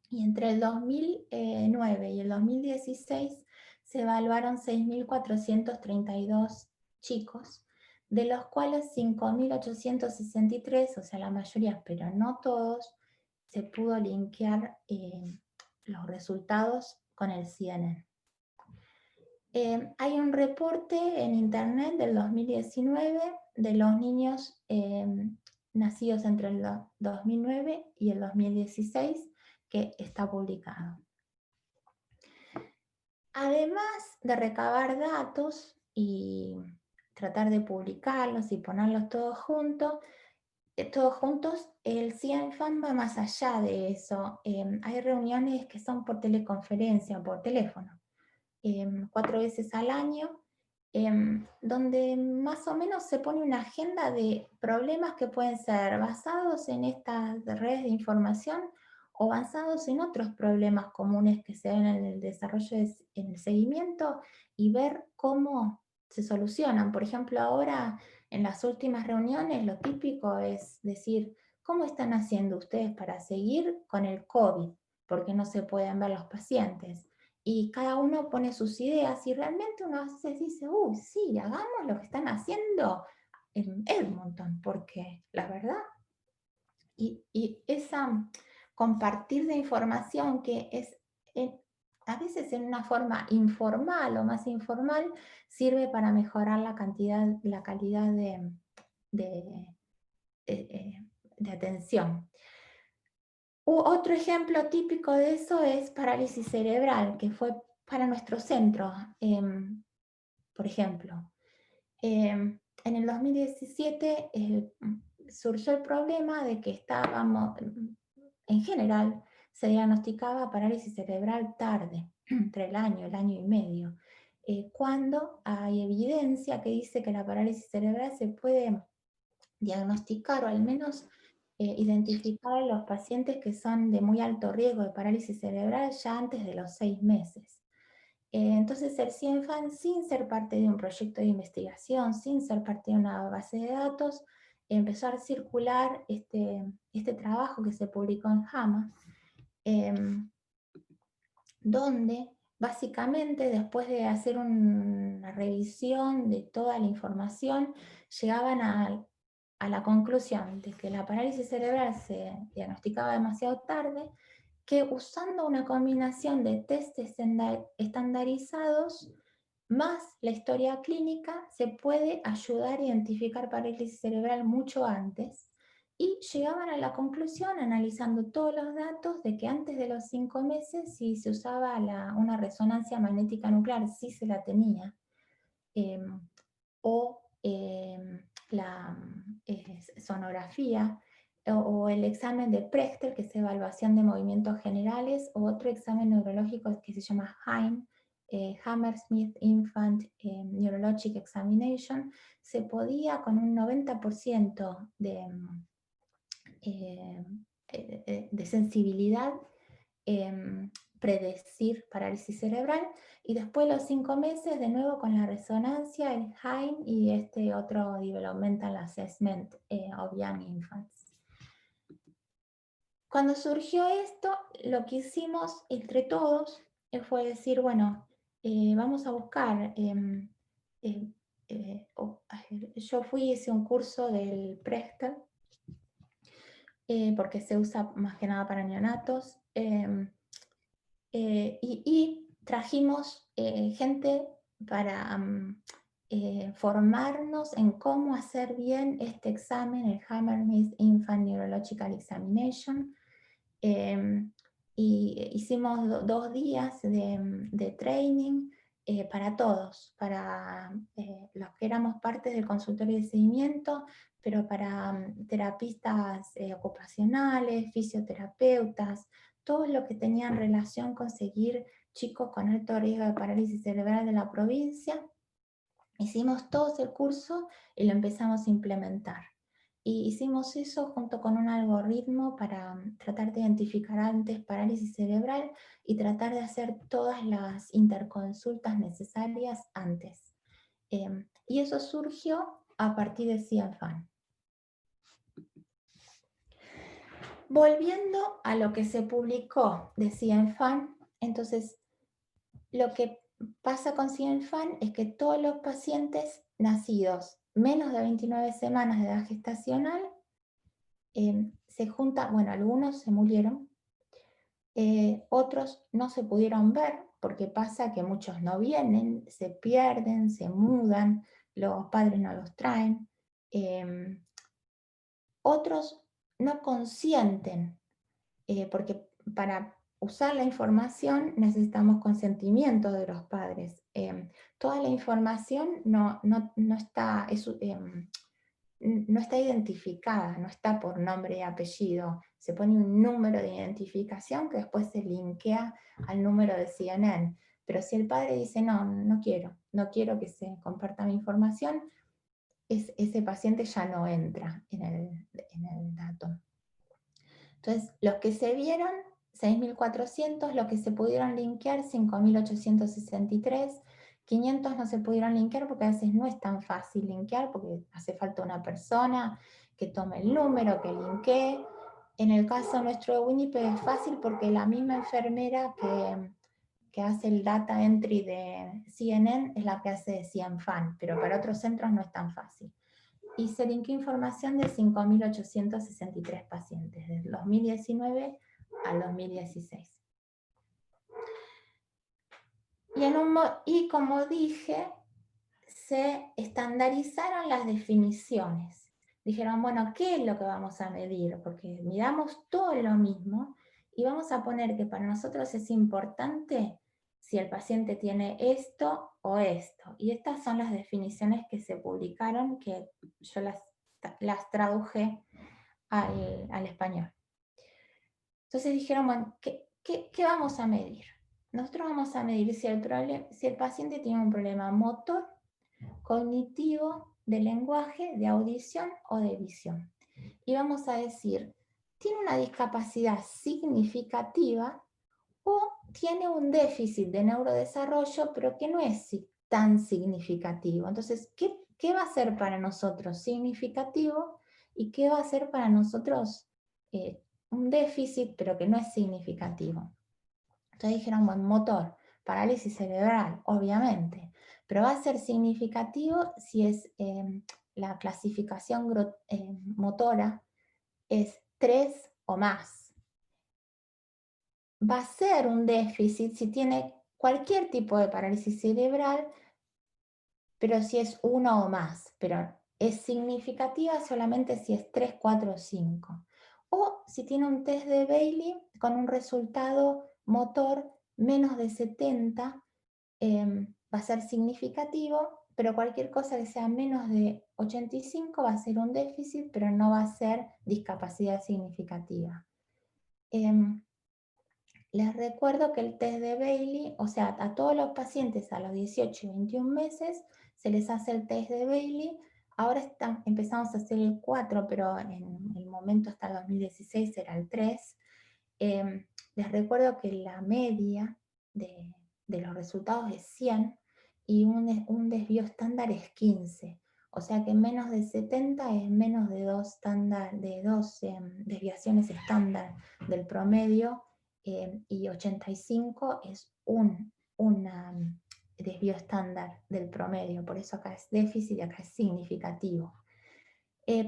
y entre el 2009 y el 2016 se evaluaron 6.432 chicos, de los cuales 5.863, o sea, la mayoría, pero no todos, se pudo linkear los resultados con el CNN. Hay un reporte en internet del 2019 de los niños nacidos entre el 2009 y el 2016, que está publicado. Además de recabar datos y tratar de publicarlos y ponerlos todos juntos, el CIANFAN va más allá de eso. Hay reuniones que son por teleconferencia o por teléfono, 4 veces al año, donde más o menos se pone una agenda de problemas que pueden ser basados en estas redes de información o basados en otros problemas comunes que se ven en el desarrollo, en el seguimiento, y ver cómo se solucionan. Por ejemplo, ahora en las últimas reuniones lo típico es decir, ¿cómo están haciendo ustedes para seguir con el COVID? Porque no se pueden ver los pacientes. Y cada uno pone sus ideas y realmente uno a veces dice, uy, sí, hagamos lo que están haciendo en Edmonton, porque la verdad, y esa compartir de información que es a veces en una forma informal o más informal, sirve para mejorar la calidad de, de atención. Otro ejemplo típico de eso es parálisis cerebral, que fue para nuestro centro, por ejemplo. En el 2017 surgió el problema de que estábamos, en general, se diagnosticaba parálisis cerebral tarde, entre el año y medio, cuando hay evidencia que dice que la parálisis cerebral se puede diagnosticar o al menos identificar a los pacientes que son de muy alto riesgo de parálisis cerebral ya antes de los 6 meses. Entonces el CIENFAN, sin ser parte de un proyecto de investigación, sin ser parte de una base de datos, empezó a circular este trabajo que se publicó en JAMA, donde básicamente después de hacer una revisión de toda la información, llegaban a la conclusión de que la parálisis cerebral se diagnosticaba demasiado tarde, que usando una combinación de test estandarizados más la historia clínica se puede ayudar a identificar parálisis cerebral mucho antes, y llegaban a la conclusión, analizando todos los datos, de que antes de los 5 meses, si se usaba una resonancia magnética nuclear, sí se la tenía, o la sonografía, o el examen de Prechter, que es evaluación de movimientos generales, o otro examen neurológico que se llama HINE, Hammersmith Infant Neurologic Examination, se podía con un 90% de sensibilidad predecir parálisis cerebral, y después los 5 meses de nuevo con la resonancia, el HINE y este otro Developmental Assessment of Young Infants. Cuando surgió esto, lo que hicimos entre todos fue decir, bueno, vamos a buscar, yo hice un curso del Prechter, porque se usa más que nada para neonatos, y trajimos gente para formarnos en cómo hacer bien este examen, el Hammersmith Infant Neurological Examination, y hicimos 2 días de training para todos, para los que éramos parte del consultorio de seguimiento, pero para terapistas ocupacionales, fisioterapeutas, todos los que tenían relación con seguir chicos con alto riesgo de parálisis cerebral de la provincia. Hicimos todo el curso y lo empezamos a implementar. Y hicimos eso junto con un algoritmo para tratar de identificar antes parálisis cerebral y tratar de hacer todas las interconsultas necesarias antes. Y eso surgió a partir de CIENFAN. Volviendo a lo que se publicó de CIENFAN, entonces lo que pasa con CIENFAN es que todos los pacientes nacidos menos de 29 semanas de edad gestacional se juntan, bueno, algunos se murieron, otros no se pudieron ver, porque pasa que muchos no vienen, se pierden, se mudan, los padres no los traen, otros no consienten, porque para usar la información necesitamos consentimiento de los padres. Toda la información no está, no está identificada, no está por nombre y apellido. Se pone un número de identificación que después se linkea al número de CNN. Pero si el padre dice, no quiero que se comparta mi información, ese paciente ya no entra en el dato. Entonces, los que se vieron, 6.400, los que se pudieron linkear, 5.863, 500 no se pudieron linkear porque a veces no es tan fácil linkear, porque hace falta una persona que tome el número, que linkee. En el caso nuestro de Winnipeg es fácil porque la misma enfermera que hace el data entry de CNN es la que hace de CIENFAN, pero para otros centros no es tan fácil. Y se linkeó información de 5.863 pacientes, desde 2019 al 2016. Y como dije, se estandarizaron las definiciones. Dijeron, bueno, ¿qué es lo que vamos a medir? Porque miramos todo lo mismo y vamos a poner que para nosotros es importante si el paciente tiene esto o esto. Y estas son las definiciones que se publicaron, que yo las traduje al español. Entonces dijeron, bueno, ¿qué vamos a medir? Nosotros vamos a medir si el paciente tiene un problema motor, cognitivo, de lenguaje, de audición o de visión. Y vamos a decir, ¿tiene una discapacidad significativa o tiene un déficit de neurodesarrollo, pero que no es tan significativo? Entonces, ¿qué va a ser para nosotros significativo y qué va a ser para nosotros un déficit, pero que no es significativo? Entonces dijeron, bueno, motor, parálisis cerebral, obviamente, pero va a ser significativo si es la clasificación motora es 3 o más. Va a ser un déficit si tiene cualquier tipo de parálisis cerebral, pero si es 1 o más, pero es significativa solamente si es 3, 4 o 5. O si tiene un test de Bailey con un resultado motor menos de 70, va a ser significativo, pero cualquier cosa que sea menos de 85 va a ser un déficit, pero no va a ser discapacidad significativa. Les recuerdo que el test de Bailey, o sea, a todos los pacientes a los 18 y 21 meses se les hace el test de Bailey. Ahora empezamos a hacer el 4, pero en el momento hasta el 2016 era el 3. Les recuerdo que la media de los resultados es 100 y un desvío estándar es 15. O sea que menos de 70 es menos de dos desviaciones estándar del promedio, y 85 es un desvío estándar del promedio. Por eso acá es déficit y acá es significativo.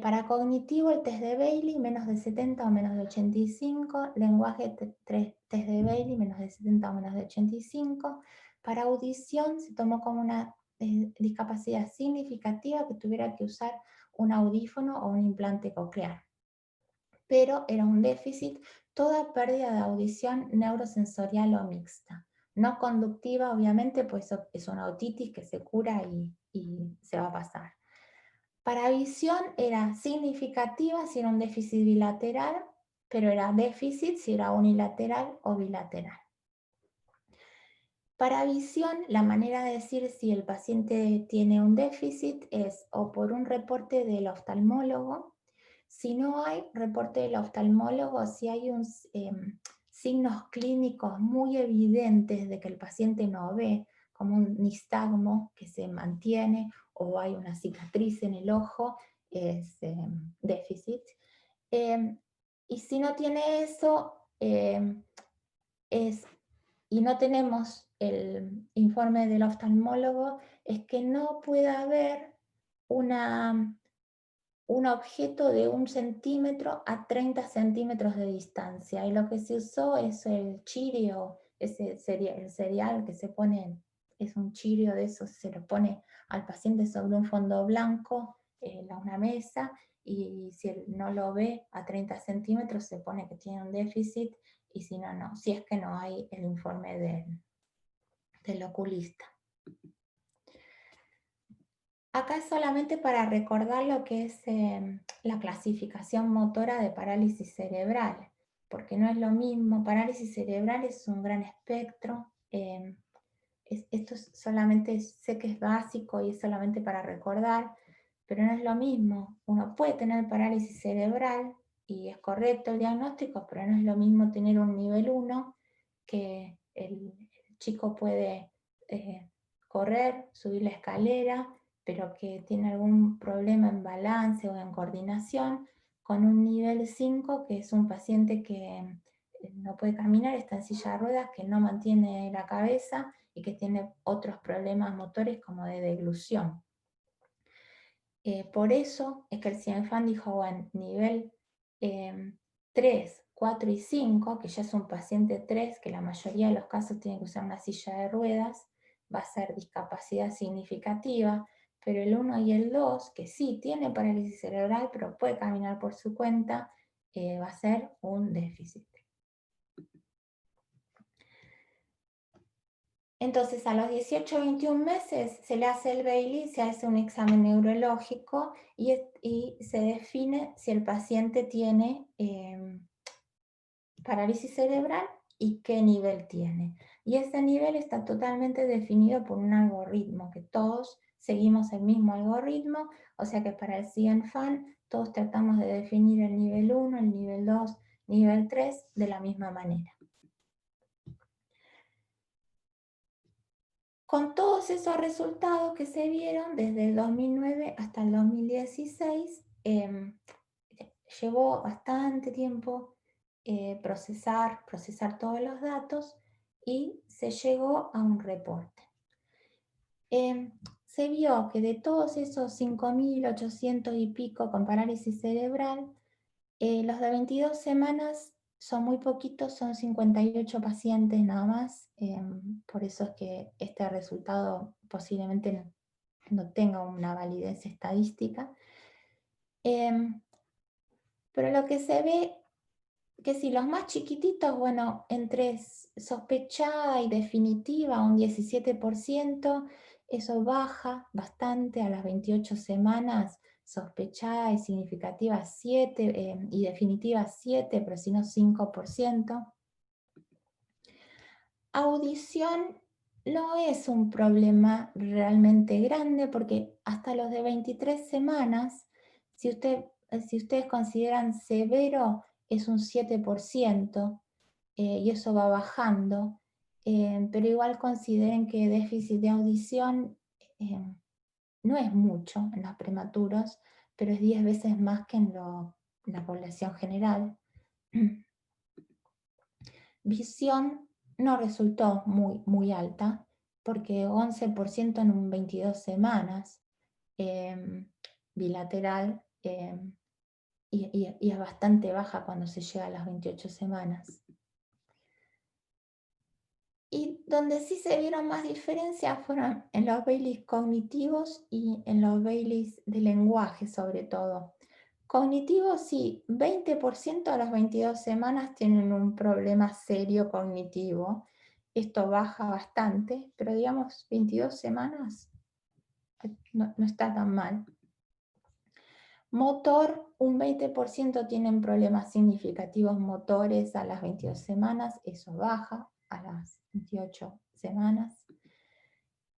Para cognitivo, el test de Bailey, menos de 70 o menos de 85. Lenguaje, test de Bailey, menos de 70 o menos de 85. Para audición, se tomó como una discapacidad significativa que tuviera que usar un audífono o un implante coclear. Pero era un déficit, toda pérdida de audición neurosensorial o mixta. No conductiva, obviamente, pues es una otitis que se cura y se va a pasar. Para visión era significativa si era un déficit bilateral, pero era déficit si era unilateral o bilateral. Para visión, la manera de decir si el paciente tiene un déficit es o por un reporte del oftalmólogo. Si no hay reporte del oftalmólogo, si hay signos clínicos muy evidentes de que el paciente no ve, como un nistagmo que se mantiene o hay una cicatriz en el ojo, es déficit. Y si no tiene eso, y no tenemos el informe del oftalmólogo, es que no puede haber un objeto de 1 centímetro a 30 centímetros de distancia. Y lo que se usó es el chirio, el cereal que se pone, es un chirio de esos, se lo pone al paciente sobre un fondo blanco, a una mesa, y si él no lo ve a 30 centímetros se pone que tiene un déficit, y si no, no, si es que no hay el informe del oculista. Acá es solamente para recordar lo que es la clasificación motora de parálisis cerebral, porque no es lo mismo. Parálisis cerebral es un gran espectro. Esto solamente sé que es básico y es solamente para recordar, pero no es lo mismo. Uno puede tener parálisis cerebral y es correcto el diagnóstico, pero no es lo mismo tener un nivel 1 que el chico puede correr, subir la escalera, pero que tiene algún problema en balance o en coordinación, con un nivel 5, que es un paciente que no puede caminar, está en silla de ruedas, que no mantiene la cabeza y que tiene otros problemas motores como de deglución. Por eso es que el CIENFAN dijo, bueno, nivel 3, 4 y 5, que ya es un paciente 3, que la mayoría de los casos tiene que usar una silla de ruedas, va a ser discapacidad significativa, pero el 1 y el 2, que sí tiene parálisis cerebral, pero puede caminar por su cuenta, va a ser un déficit. Entonces, a los 18 o 21 meses se le hace el Bailey, se hace un examen neurológico y se define si el paciente tiene parálisis cerebral y qué nivel tiene. Y ese nivel está totalmente definido por un algoritmo, que todos seguimos el mismo algoritmo, o sea que para el CIENFAN todos tratamos de definir el nivel 1, el nivel 2, nivel 3 de la misma manera. Con todos esos resultados que se vieron desde el 2009 hasta el 2016, llevó bastante tiempo procesar todos los datos y se llegó a un reporte. Se vio que de todos esos 5.800 y pico con parálisis cerebral, los de 22 semanas son muy poquitos, son 58 pacientes nada más, por eso es que este resultado posiblemente no tenga una validez estadística. Pero lo que se ve que si los más chiquititos, bueno, entre sospechada y definitiva un 17%, eso baja bastante a las 28 semanas, sospechada y significativa 7, y definitiva 7, pero si no 5%. Audición no es un problema realmente grande porque hasta los de 23 semanas, si ustedes consideran severo, es un 7%, y eso va bajando, pero igual consideren que déficit de audición no es mucho en los prematuros, pero es 10 veces más que en la población general. Visión no resultó muy alta, porque 11% en un 22 semanas, bilateral, y es bastante baja cuando se llega a las 28 semanas. Y donde sí se vieron más diferencias fueron en los Baileys cognitivos y en los Baileys de lenguaje, sobre todo. Cognitivos, sí, 20% a las 22 semanas tienen un problema serio cognitivo. Esto baja bastante, pero digamos 22 semanas no está tan mal. Motor, un 20% tienen problemas significativos motores a las 22 semanas, eso baja a las 28 semanas.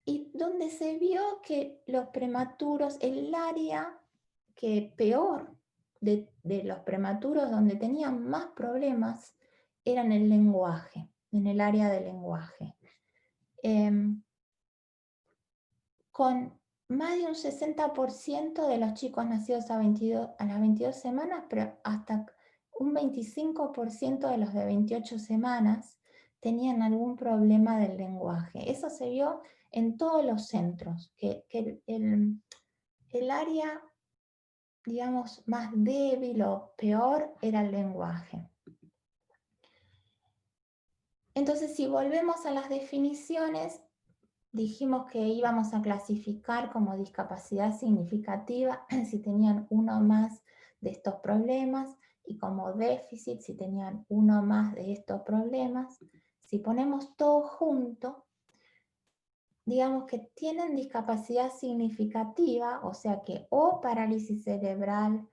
Y donde se vio que los prematuros, el área que peor de los prematuros, donde tenían más problemas, era en el lenguaje, en el área del lenguaje. Con más de un 60% de los chicos nacidos a las 22 semanas, pero hasta un 25% de los de 28 semanas tenían algún problema del lenguaje. Eso se vio en todos los centros, que el área, digamos, más débil o peor era el lenguaje. Entonces, si volvemos a las definiciones, dijimos que íbamos a clasificar como discapacidad significativa si tenían uno más de estos problemas y como déficit si tenían uno más de estos problemas. Si ponemos todo junto, digamos que tienen discapacidad significativa, o sea que o parálisis cerebral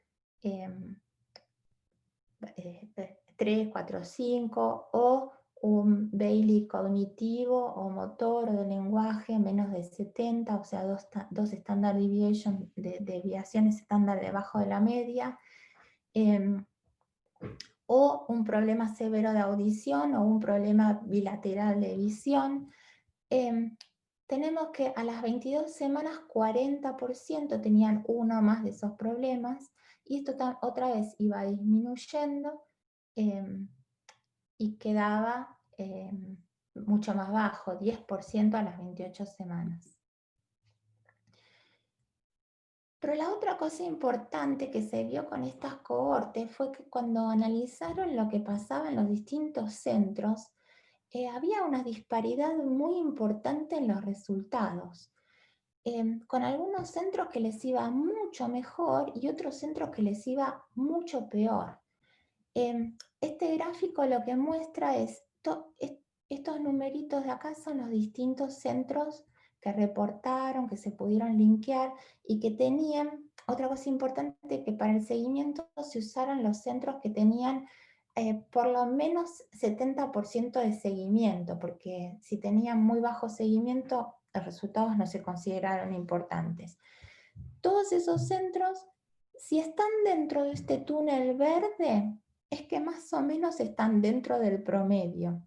3, 4, 5, o un Bailey cognitivo o motor o de lenguaje menos de 70, o sea, dos standard deviations, desviaciones estándar debajo de la media, o un problema severo de audición o un problema bilateral de visión. tenemos que a las 22 semanas 40% tenían uno o más de esos problemas, y esto otra vez iba disminuyendo y quedaba mucho más bajo, 10% a las 28 semanas. Pero la otra cosa importante que se vio con estas cohortes fue que cuando analizaron lo que pasaba en los distintos centros, había una disparidad muy importante en los resultados, con algunos centros que les iba mucho mejor y otros centros que les iba mucho peor. Este gráfico lo que muestra es, estos numeritos de acá son los distintos centros que reportaron, que se pudieron linkear y que tenían, otra cosa importante, que para el seguimiento se usaron los centros que tenían por lo menos 70% de seguimiento, porque si tenían muy bajo seguimiento, los resultados no se consideraron importantes. Todos esos centros, si están dentro de este túnel verde, es que más o menos están dentro del promedio.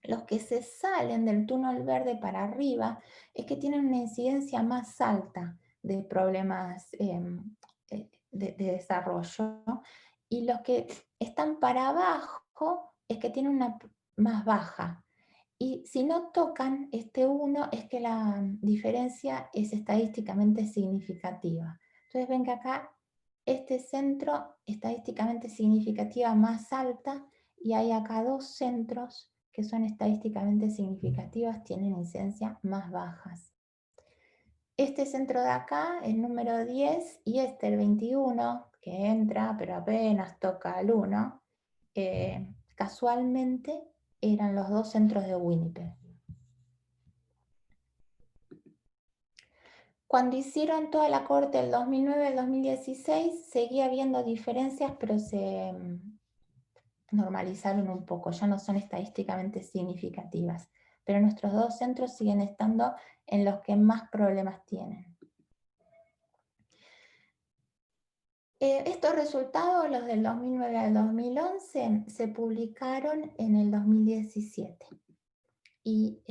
Los que se salen del túnel verde para arriba es que tienen una incidencia más alta de problemas de desarrollo, y los que están para abajo es que tienen una más baja. Y si no tocan este 1 es que la diferencia es estadísticamente significativa. Entonces ven que acá este centro estadísticamente significativa más alta, y hay acá dos centros que son estadísticamente significativas, tienen incidencia más bajas. Este centro de acá, el número 10, y este, el 21, que entra pero apenas toca al 1, casualmente eran los dos centros de Winnipeg. Cuando hicieron toda la cohorte del 2009 al 2016, seguía habiendo diferencias, pero se normalizaron un poco, ya no son estadísticamente significativas. Pero nuestros dos centros siguen estando en los que más problemas tienen. Estos resultados, los del 2009 al 2011, se publicaron en el 2017. Y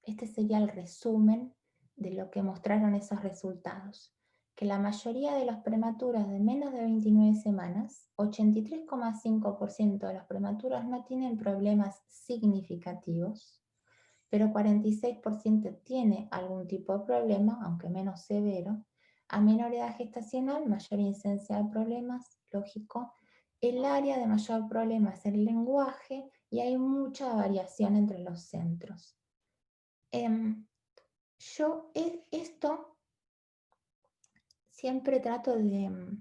este sería el resumen de lo que mostraron esos resultados. Que la mayoría de los prematuros de menos de 29 semanas, 83,5% de los prematuros no tienen problemas significativos, pero 46% tiene algún tipo de problema, aunque menos severo. A menor edad gestacional, mayor incidencia de problemas, lógico. El área de mayor problema es el lenguaje, y hay mucha variación entre los centros. Yo esto siempre trato de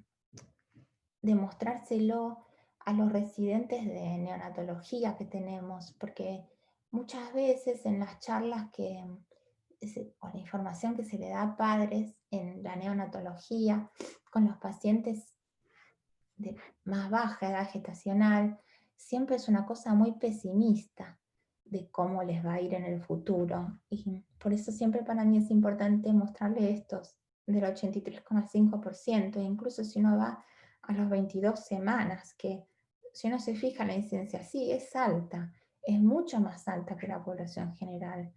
mostrárselo a los residentes de neonatología que tenemos, porque muchas veces en las charlas o la información que se le da a padres en la neonatología con los pacientes de más baja edad gestacional, siempre es una cosa muy pesimista de cómo les va a ir en el futuro. Y por eso siempre para mí es importante mostrarle estos del 83,5%, incluso si uno va a las 22 semanas, que si uno se fija en la incidencia, sí, es alta, es mucho más alta que la población general,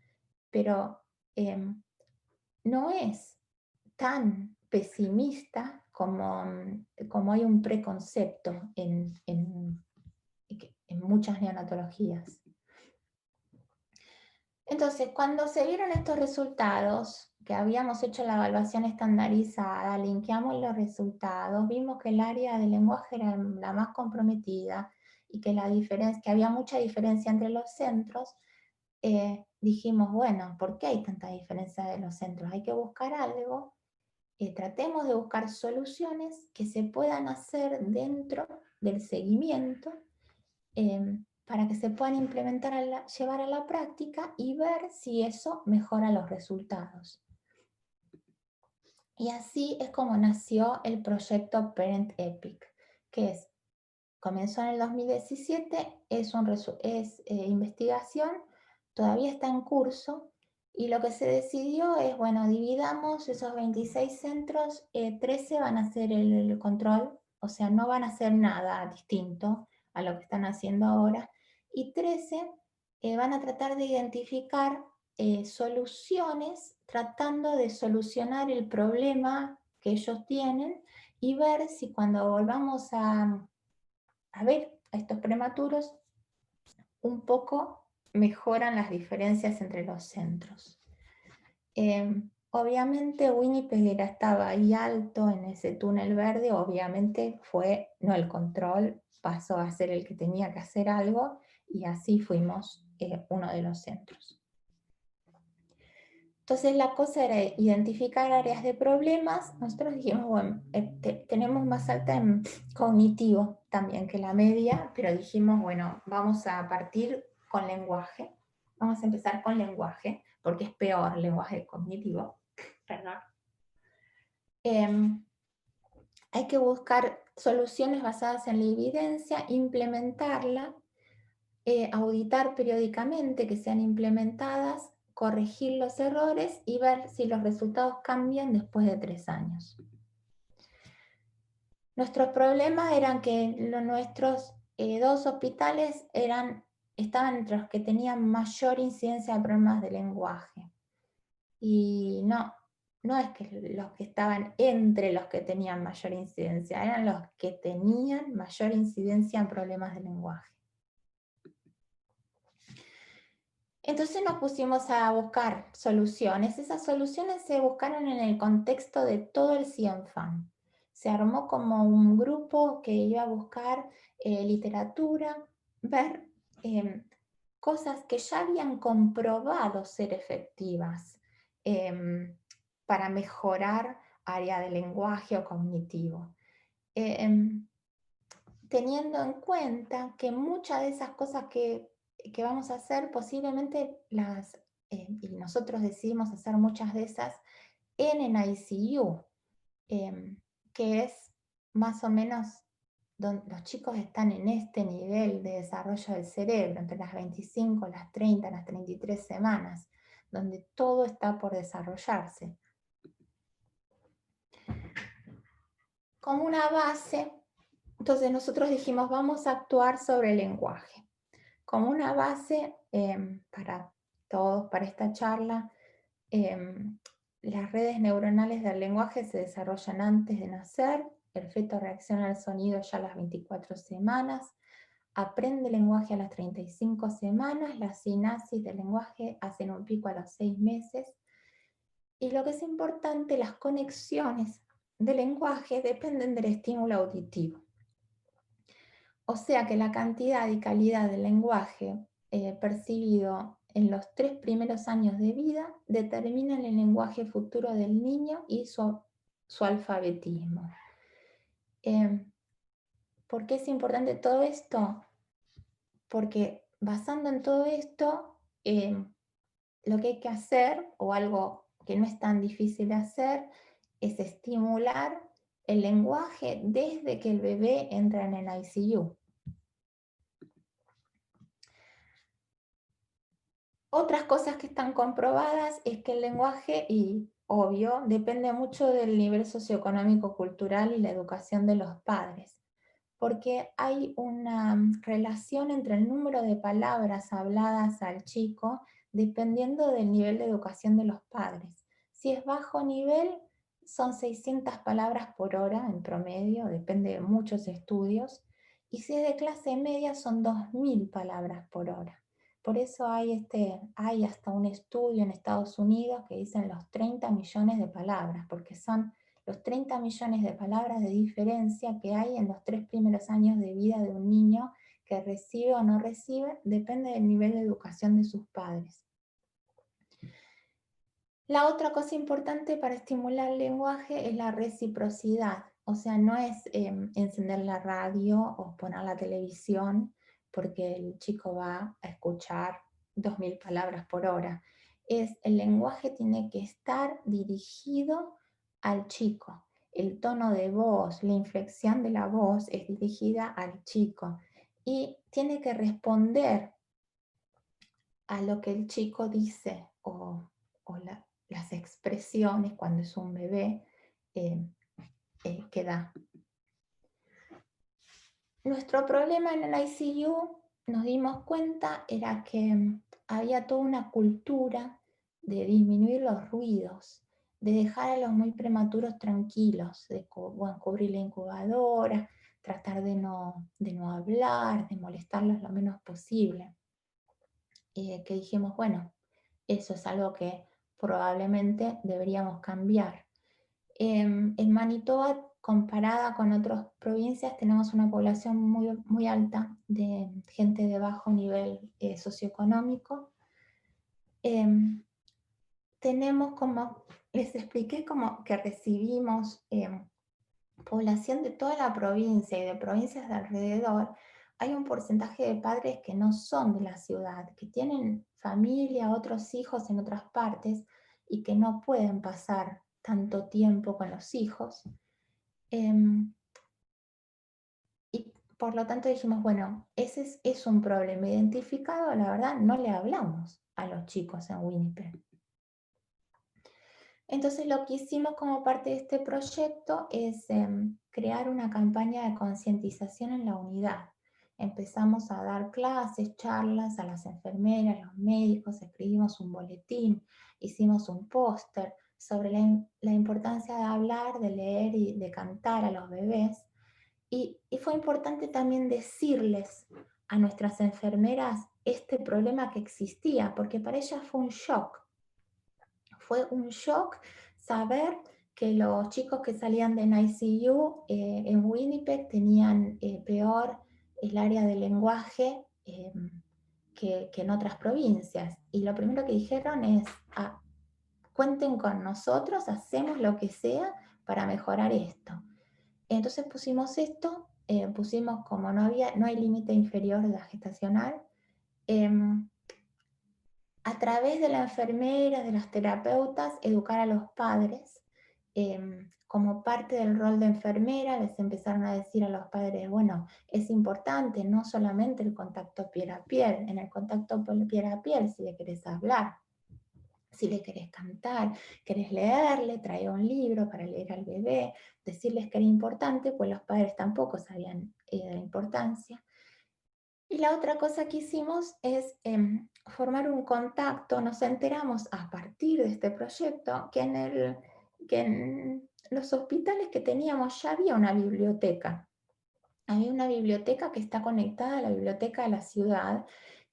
pero no es tan pesimista como hay un preconcepto en muchas neonatologías. Entonces, cuando se vieron estos resultados, que habíamos hecho la evaluación estandarizada, linkeamos los resultados, vimos que el área del lenguaje era la más comprometida y que había mucha diferencia entre los centros, dijimos, bueno, ¿por qué hay tanta diferencia de los centros? Hay que buscar algo. Tratemos de buscar soluciones que se puedan hacer dentro del seguimiento para que se puedan implementar, llevar a la práctica y ver si eso mejora los resultados. Y así es como nació el proyecto Parent Epic, que comenzó en el 2017, es investigación, todavía está en curso. Y lo que se decidió es, bueno, dividamos esos 26 centros, 13 van a hacer el control, o sea, no van a hacer nada distinto a lo que están haciendo ahora, y 13 van a tratar de identificar soluciones tratando de solucionar el problema que ellos tienen y ver si cuando volvamos a ver a estos prematuros, un poco mejoran las diferencias entre los centros. Obviamente Winnipeg estaba ahí alto en ese túnel verde, obviamente fue, no el control, pasó a ser el que tenía que hacer algo y así fuimos uno de los centros. Entonces la cosa era identificar áreas de problemas. Nosotros dijimos, bueno, tenemos más alta en cognitivo también que la media, pero dijimos, bueno, vamos a partir con lenguaje. Vamos a empezar con lenguaje, porque es peor lenguaje cognitivo. Perdón. Hay que buscar soluciones basadas en la evidencia, implementarla, auditar periódicamente que sean implementadas, corregir los errores y ver si los resultados cambian después de 3 años. Nuestros problemas eran que nuestros 2 hospitales estaban entre los que tenían mayor incidencia de problemas de lenguaje. Y no es que los que estaban entre los que tenían mayor incidencia, eran los que tenían mayor incidencia en problemas de lenguaje. Entonces nos pusimos a buscar soluciones. Esas soluciones se buscaron en el contexto de todo el CIENFAN. Se armó como un grupo que iba a buscar literatura, ver cosas que ya habían comprobado ser efectivas para mejorar área de lenguaje o cognitivo. Teniendo en cuenta que muchas de esas cosas que vamos a hacer posiblemente y nosotros decidimos hacer muchas de esas en NICU, que es más o menos donde los chicos están en este nivel de desarrollo del cerebro, entre las 25, las 30, las 33 semanas, donde todo está por desarrollarse. Como una base, entonces nosotros dijimos, vamos a actuar sobre el lenguaje. Como una base para todos, para esta charla, las redes neuronales del lenguaje se desarrollan antes de nacer, el feto reacciona al sonido ya a las 24 semanas, aprende lenguaje a las 35 semanas, las sinapsis del lenguaje hacen un pico a los 6 meses, y lo que es importante, las conexiones del lenguaje dependen del estímulo auditivo. O sea que la cantidad y calidad del lenguaje percibido en los 3 primeros años de vida determinan el lenguaje futuro del niño y su alfabetismo. ¿Por qué es importante todo esto? Porque basando en todo esto, lo que hay que hacer, o algo que no es tan difícil de hacer, es estimular el lenguaje desde que el bebé entra en el ICU. Otras cosas que están comprobadas es que el lenguaje, y obvio, depende mucho del nivel socioeconómico, cultural y la educación de los padres, porque hay una relación entre el número de palabras habladas al chico dependiendo del nivel de educación de los padres. Si es bajo nivel, son 600 palabras por hora en promedio, depende de muchos estudios, y si es de clase media, son 2000 palabras por hora. Por eso hay hasta un estudio en Estados Unidos que dicen los 30 millones de palabras, porque son los 30 millones de palabras de diferencia que hay en los 3 primeros años de vida de un niño que recibe o no recibe, depende del nivel de educación de sus padres. La otra cosa importante para estimular el lenguaje es la reciprocidad, o sea, no es encender la radio o poner la televisión porque el chico va a escuchar 2000 palabras por hora. El lenguaje tiene que estar dirigido al chico. El tono de voz, la inflexión de la voz es dirigida al chico y tiene que responder a lo que el chico dice o las expresiones cuando es un bebé que da. Nuestro problema en el ICU, nos dimos cuenta, era que había toda una cultura de disminuir los ruidos, de dejar a los muy prematuros tranquilos, de cubrir la incubadora, tratar de no hablar, de molestarlos lo menos posible. Que dijimos, bueno, eso es algo que probablemente deberíamos cambiar. En Manitoba, comparada con otras provincias, tenemos una población muy, muy alta de gente de bajo nivel socioeconómico. Tenemos, como les expliqué, como que recibimos población de toda la provincia y de provincias de alrededor. Hay un porcentaje de padres que no son de la ciudad, que tienen familia, otros hijos en otras partes y que no pueden pasar tanto tiempo con los hijos. Y por lo tanto dijimos, bueno, ese es un problema identificado, la verdad no le hablamos a los chicos en Winnipeg. Entonces lo que hicimos como parte de este proyecto es crear una campaña de concientización en la unidad. Empezamos a dar clases, charlas a las enfermeras, a los médicos, escribimos un boletín, hicimos un póster sobre la importancia de hablar, de leer y de cantar a los bebés. Y fue importante también decirles a nuestras enfermeras este problema que existía, porque para ellas fue un shock. Fue un shock saber que los chicos que salían de NICU en Winnipeg tenían peor el área del lenguaje que en otras provincias. Y lo primero que dijeron es, cuenten con nosotros, hacemos lo que sea para mejorar esto. Entonces pusimos esto, pusimos como no hay límite inferior de la gestacional, a través de la enfermera, de las terapeutas, educar a los padres. Como parte del rol de enfermera, les empezaron a decir a los padres, bueno, es importante no solamente el contacto piel a piel, en el contacto piel a piel, si le querés hablar, si le querés cantar, querés leerle, traer un libro para leer al bebé, decirles que era importante, pues los padres tampoco sabían de la importancia. Y la otra cosa que hicimos es formar un contacto. Nos enteramos a partir de este proyecto que en los hospitales que teníamos ya había una biblioteca. Había una biblioteca que está conectada a la biblioteca de la ciudad,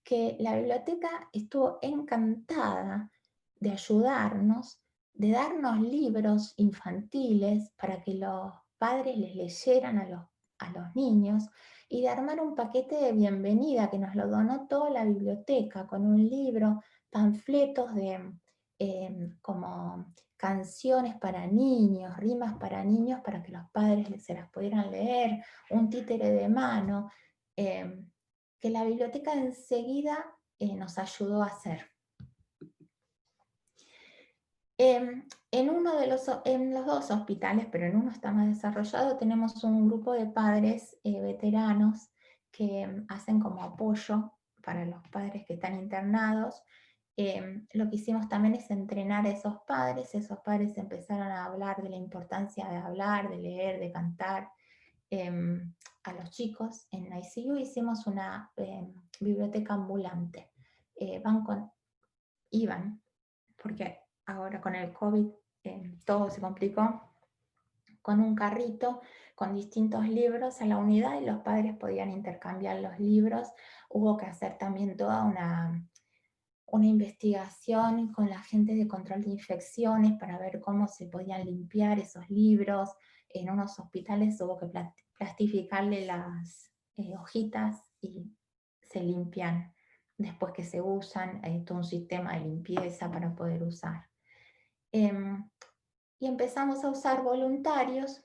que la biblioteca estuvo encantada de ayudarnos, de darnos libros infantiles para que los padres les leyeran a los niños, y de armar un paquete de bienvenida que nos lo donó toda la biblioteca, con un libro, panfletos de como canciones para niños, rimas para niños, para que los padres se las pudieran leer, un títere de mano, que la biblioteca enseguida nos ayudó a hacer. En los dos hospitales, pero en uno está más desarrollado, tenemos un grupo de padres veteranos que hacen como apoyo para los padres que están internados. Lo que hicimos también es entrenar a esos padres empezaron a hablar de la importancia de hablar, de leer, de cantar a los chicos. En ICU hicimos una biblioteca ambulante. Iban, porque ahora con el COVID todo se complicó, con un carrito con distintos libros a la unidad y los padres podían intercambiar los libros. Hubo que hacer también toda una investigación con la gente de control de infecciones para ver cómo se podían limpiar esos libros. En unos hospitales hubo que plastificarle las hojitas y se limpian después que se usan, todo un sistema de limpieza para poder usar. Y empezamos a usar voluntarios.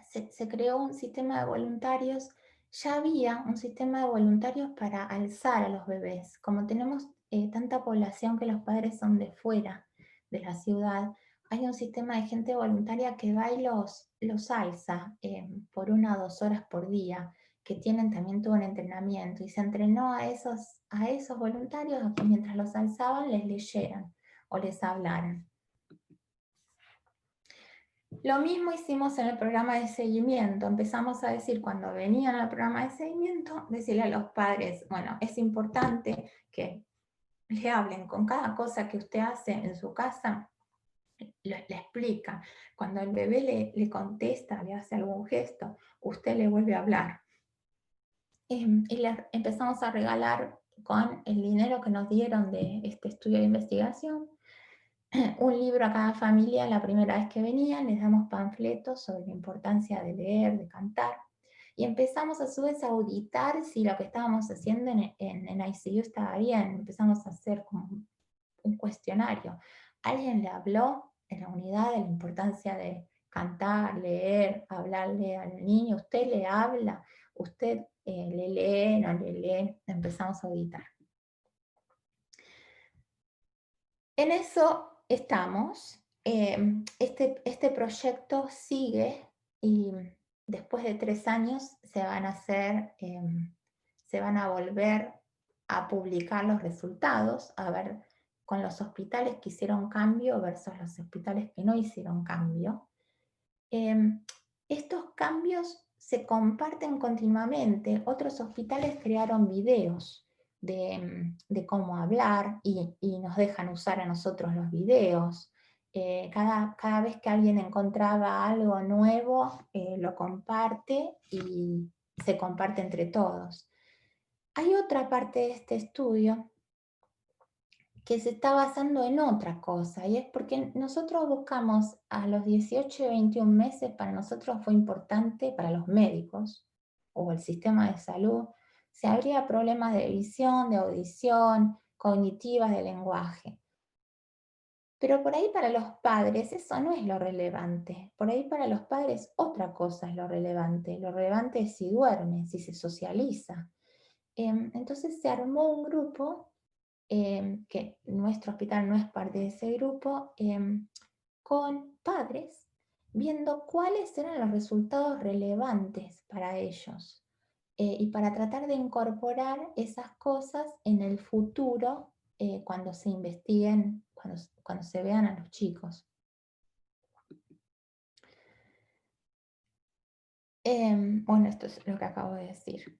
Se creó un sistema de voluntarios. Ya había un sistema de voluntarios para alzar a los bebés. Como tenemos tanta población que los padres son de fuera de la ciudad, hay un sistema de gente voluntaria que va y los alza por 1 o 2 horas por día, que tienen también todo un entrenamiento, y se entrenó a esos voluntarios a que mientras los alzaban les leyeran o les hablaran. Lo mismo hicimos en el programa de seguimiento. Empezamos a decir, cuando venían al programa de seguimiento, decirle a los padres, bueno, es importante que le hablen con cada cosa que usted hace en su casa, le explica. Cuando el bebé le contesta, le hace algún gesto, usted le vuelve a hablar. Y le empezamos a regalar con el dinero que nos dieron de este estudio de investigación, un libro a cada familia la primera vez que venían, les damos panfletos sobre la importancia de leer, de cantar, y empezamos a su vez a auditar si lo que estábamos haciendo en ICU estaba bien. Empezamos a hacer como un cuestionario. ¿Alguien le habló en la unidad de la importancia de cantar, leer, hablarle al niño? ¿Usted le habla? ¿Usted le lee, no le lee? Empezamos a auditar. En eso estamos. Este proyecto sigue y después de 3 años se van a volver a publicar los resultados, a ver con los hospitales que hicieron cambio versus los hospitales que no hicieron cambio. Estos cambios se comparten continuamente. Otros hospitales crearon videos de cómo hablar y nos dejan usar a nosotros los videos. Cada vez que alguien encontraba algo nuevo, lo comparte y se comparte entre todos. Hay otra parte de este estudio que se está basando en otra cosa, y es porque nosotros buscamos a los 18 y 21 meses, para nosotros fue importante, para los médicos o el sistema de salud, si habría problemas de visión, de audición, cognitivas, de lenguaje. Pero por ahí para los padres eso no es lo relevante. Por ahí para los padres otra cosa es lo relevante. Lo relevante es si duerme, si se socializa. Entonces se armó un grupo, que nuestro hospital no es parte de ese grupo, con padres, viendo cuáles eran los resultados relevantes para ellos, y para tratar de incorporar esas cosas en el futuro, cuando se investiguen, cuando se vean a los chicos. Bueno, esto es lo que acabo de decir.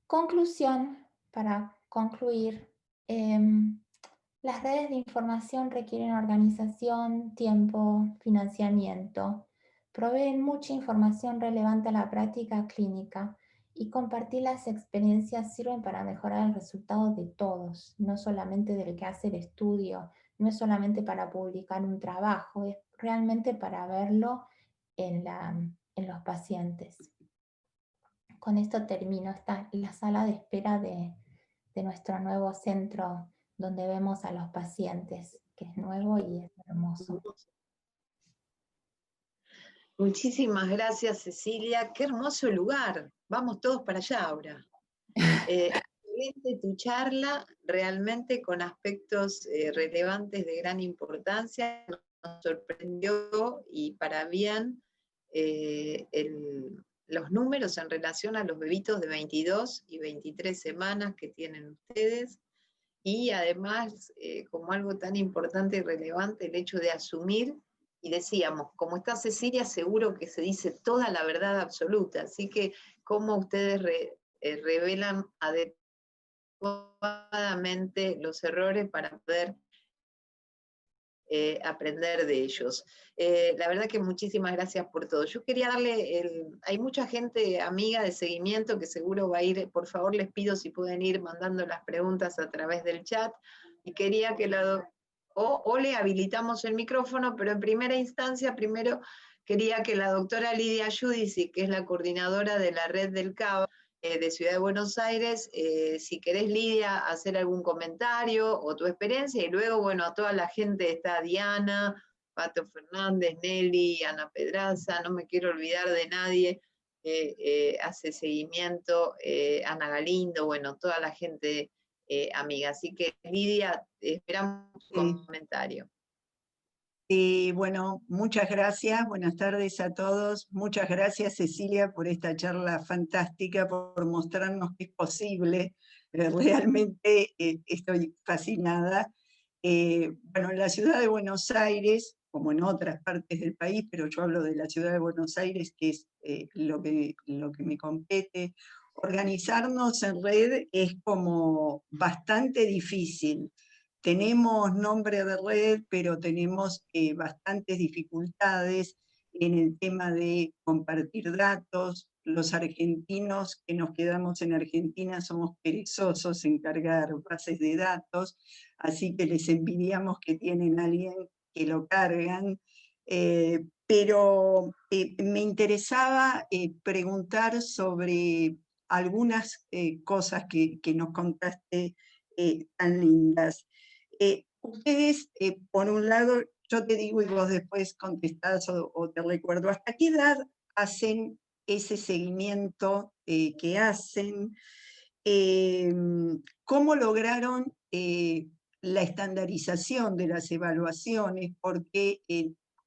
Conclusión, para concluir, las redes de información requieren organización, tiempo, financiamiento, proveen mucha información relevante a la práctica clínica y compartir las experiencias sirven para mejorar el resultado de todos, no solamente del que hace el estudio, no es solamente para publicar un trabajo, es realmente para verlo en los pacientes. Con esto termino. Esta la sala de espera de nuestro nuevo centro donde vemos a los pacientes, que es nuevo y es hermoso. Muchísimas gracias, Cecilia. Qué hermoso lugar. Vamos todos para allá ahora. Excelente tu charla, realmente con aspectos relevantes de gran importancia. Nos sorprendió y para bien los números en relación a los bebitos de 22 y 23 semanas que tienen ustedes. Y además, como algo tan importante y relevante, el hecho de asumir, y decíamos, como está Cecilia, seguro que se dice toda la verdad absoluta, así que cómo ustedes revelan adecuadamente los errores para poder aprender de ellos. La verdad que muchísimas gracias por todo. Yo quería darle, hay mucha gente amiga de seguimiento que seguro va a ir, por favor les pido si pueden ir mandando las preguntas a través del chat, y quería que o le habilitamos el micrófono, pero en primera instancia, primero quería que la doctora Lidia Giudici, que es la coordinadora de la red del CABA, de Ciudad de Buenos Aires, si querés, Lidia, hacer algún comentario o tu experiencia, y luego, bueno, a toda la gente, está Diana, Pato Fernández, Nelly, Ana Pedraza, no me quiero olvidar de nadie, hace seguimiento, Ana Galindo, bueno, toda la gente amiga. Así que, Lidia, esperamos tu comentario. Bueno, muchas gracias, buenas tardes a todos. Muchas gracias, Cecilia, por esta charla fantástica, por mostrarnos que es posible. Realmente estoy fascinada. Bueno, en la ciudad de Buenos Aires, como en otras partes del país, pero yo hablo de la ciudad de Buenos Aires, que es lo que me compete, organizarnos en red es como bastante difícil. Tenemos nombre de red, pero tenemos bastantes dificultades en el tema de compartir datos. Los argentinos que nos quedamos en Argentina somos perezosos en cargar bases de datos, así que les envidiamos que tienen a alguien que lo cargan. Pero me interesaba preguntar sobre algunas cosas que nos contaste tan lindas. Ustedes, por un lado, yo te digo y vos después contestás o te recuerdo, ¿hasta qué edad hacen ese seguimiento que hacen? ¿Cómo lograron la estandarización de las evaluaciones? Porque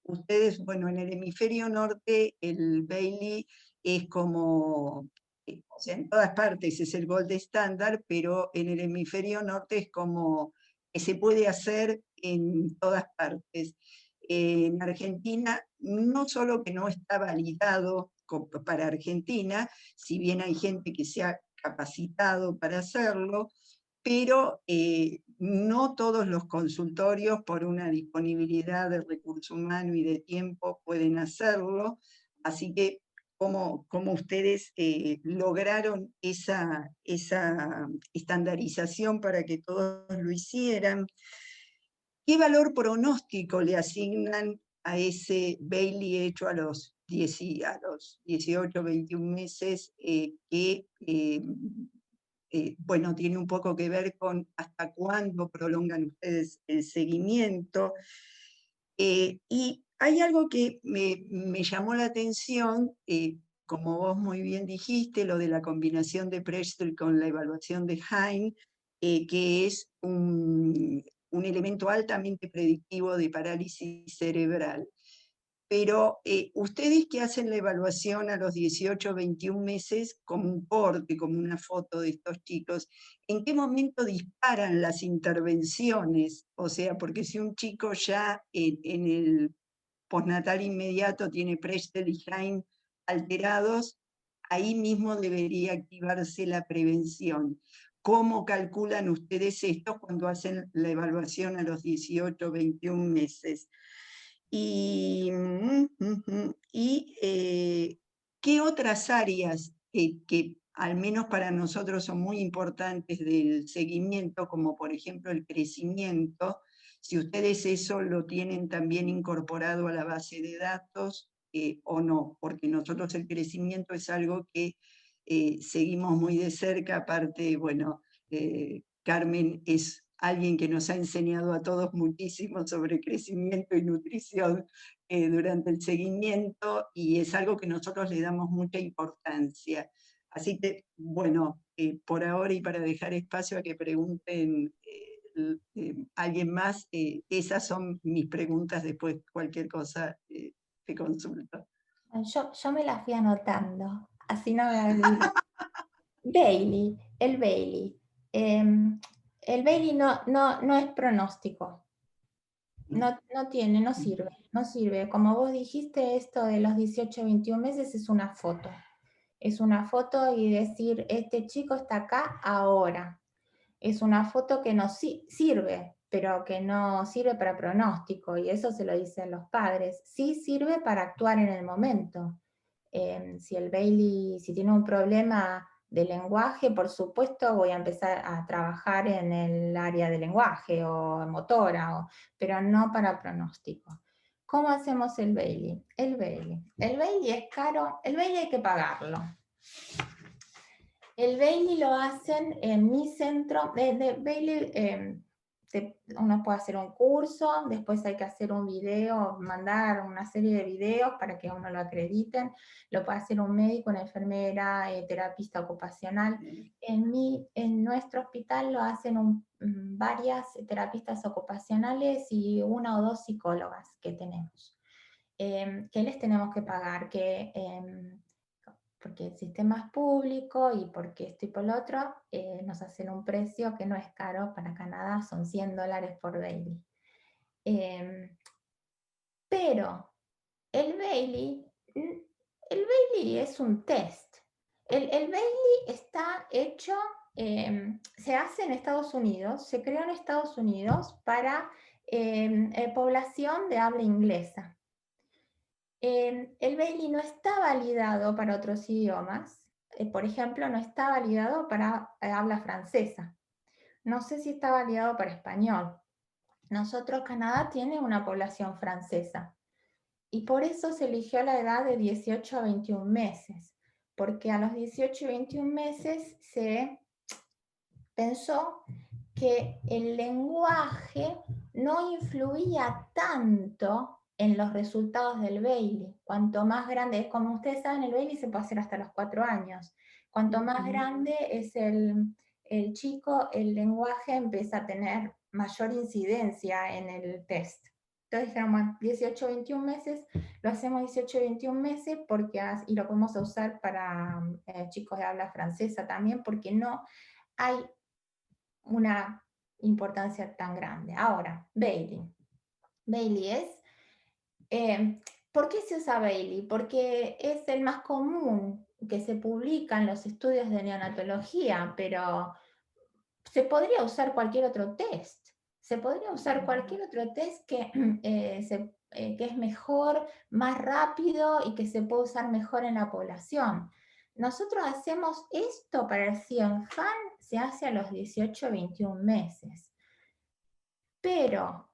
ustedes, bueno, en el hemisferio norte el Bailey es como, o sea, en todas partes es el gold estándar, pero en el hemisferio norte es como que se puede hacer en todas partes. En Argentina, no solo que no está validado para Argentina, si bien hay gente que se ha capacitado para hacerlo, pero no todos los consultorios por una disponibilidad de recurso humano y de tiempo pueden hacerlo, así que cómo ustedes lograron esa estandarización para que todos lo hicieran. ¿Qué valor pronóstico le asignan a ese Bailey hecho a los 18, 21 meses que bueno, tiene un poco que ver con hasta cuándo prolongan ustedes el seguimiento? Y hay algo que me llamó la atención, como vos muy bien dijiste, lo de la combinación de Prestel con la evaluación de Hein, que es un elemento altamente predictivo de parálisis cerebral. Pero ustedes que hacen la evaluación a los 18 o 21 meses, como un corte, como una foto de estos chicos, ¿en qué momento disparan las intervenciones? O sea, porque si un chico ya en el postnatal inmediato tiene Prestel y Hein alterados, ahí mismo debería activarse la prevención. ¿Cómo calculan ustedes esto cuando hacen la evaluación a los 18 o 21 meses? Y ¿qué otras áreas que al menos para nosotros son muy importantes del seguimiento, como por ejemplo el crecimiento, si ustedes eso lo tienen también incorporado a la base de datos o no? Porque nosotros el crecimiento es algo que seguimos muy de cerca, aparte, bueno, Carmen es alguien que nos ha enseñado a todos muchísimo sobre crecimiento y nutrición durante el seguimiento, y es algo que nosotros le damos mucha importancia. Así que, bueno, por ahora y para dejar espacio a que pregunten alguien más, esas son mis preguntas, después cualquier cosa te consulto. Yo me las fui anotando, así no me olvido. Bailey, el Bailey. El Bailey no es pronóstico. No sirve. Como vos dijiste, esto de los 18, 21 meses es una foto. Es una foto y decir, este chico está acá ahora. Es una foto que nos sirve, pero que no sirve para pronóstico, y eso se lo dicen los padres. Sí sirve para actuar en el momento. Si el Bailey, si tiene un problema de lenguaje, por supuesto voy a empezar a trabajar en el área de lenguaje o motora, pero no para pronóstico. ¿Cómo hacemos el Bailey? El Bailey es caro, el Bailey hay que pagarlo. El Bailey lo hacen en mi centro. Bailey, uno puede hacer un curso, después hay que hacer un video, mandar una serie de videos para que uno lo acrediten. Lo puede hacer un médico, una enfermera, terapista ocupacional. En nuestro hospital lo hacen varias terapistas ocupacionales y una o dos psicólogas que tenemos. ¿Qué les tenemos que pagar? Porque el sistema es público y porque esto y por lo otro, nos hacen un precio que no es caro para Canadá, son $100 por Bailey. Pero el Bailey es un test. El Bailey está hecho, se hace en Estados Unidos, se creó en Estados Unidos para población de habla inglesa. El Bailey no está validado para otros idiomas. Por ejemplo, no está validado para habla francesa. No sé si está validado para español. Nosotros, Canadá tiene una población francesa. Y por eso se eligió la edad de 18 a 21 meses. Porque a los 18 y 21 meses se pensó que el lenguaje no influía tanto en los resultados del Bailey. Cuanto más grande, como ustedes saben, el Bailey se puede hacer hasta los 4 años. Cuanto más grande es el chico, el lenguaje empieza a tener mayor incidencia en el test. Entonces dijeron, bueno, 18 21 meses, lo hacemos 18 21 meses porque, y lo podemos usar para chicos de habla francesa también, porque no hay una importancia tan grande. Ahora, Bailey. Bailey es... ¿por qué se usa Bailey? Porque es el más común que se publica en los estudios de neonatología, pero se podría usar cualquier otro test. Se podría usar cualquier otro test que, que es mejor, más rápido y que se puede usar mejor en la población. Nosotros hacemos esto para el CIENFAN, se hace a los 18 21 meses. Pero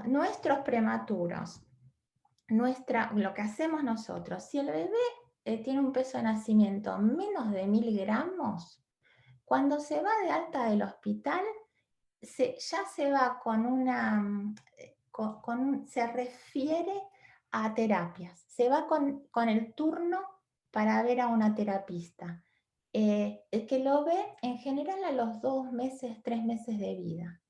nuestros prematuros, lo que hacemos nosotros, si el bebé tiene un peso de nacimiento menos de 1000 gramos, cuando se va de alta del hospital, ya se va con una, se refiere a terapias, se va con el turno para ver a una terapista, el que lo ve en general a los 2 meses, 3 meses de vida.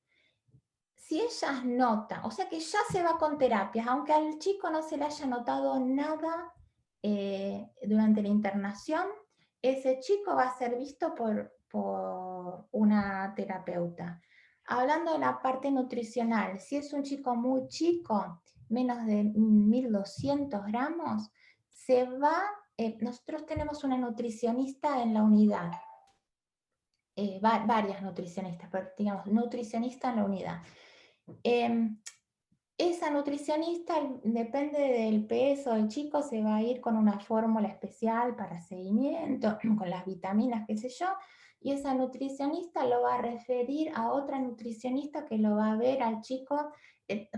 Si ellas notan, o sea que ya se va con terapias, aunque al chico no se le haya notado nada durante la internación, ese chico va a ser visto por una terapeuta. Hablando de la parte nutricional, si es un chico muy chico, menos de 1200 gramos, se va, nosotros tenemos una nutricionista en la unidad, varias nutricionistas, pero digamos, nutricionista en la unidad. Esa nutricionista, depende del peso del chico, se va a ir con una fórmula especial para seguimiento, con las vitaminas, qué sé yo, y esa nutricionista lo va a referir a otra nutricionista que lo va a ver al chico,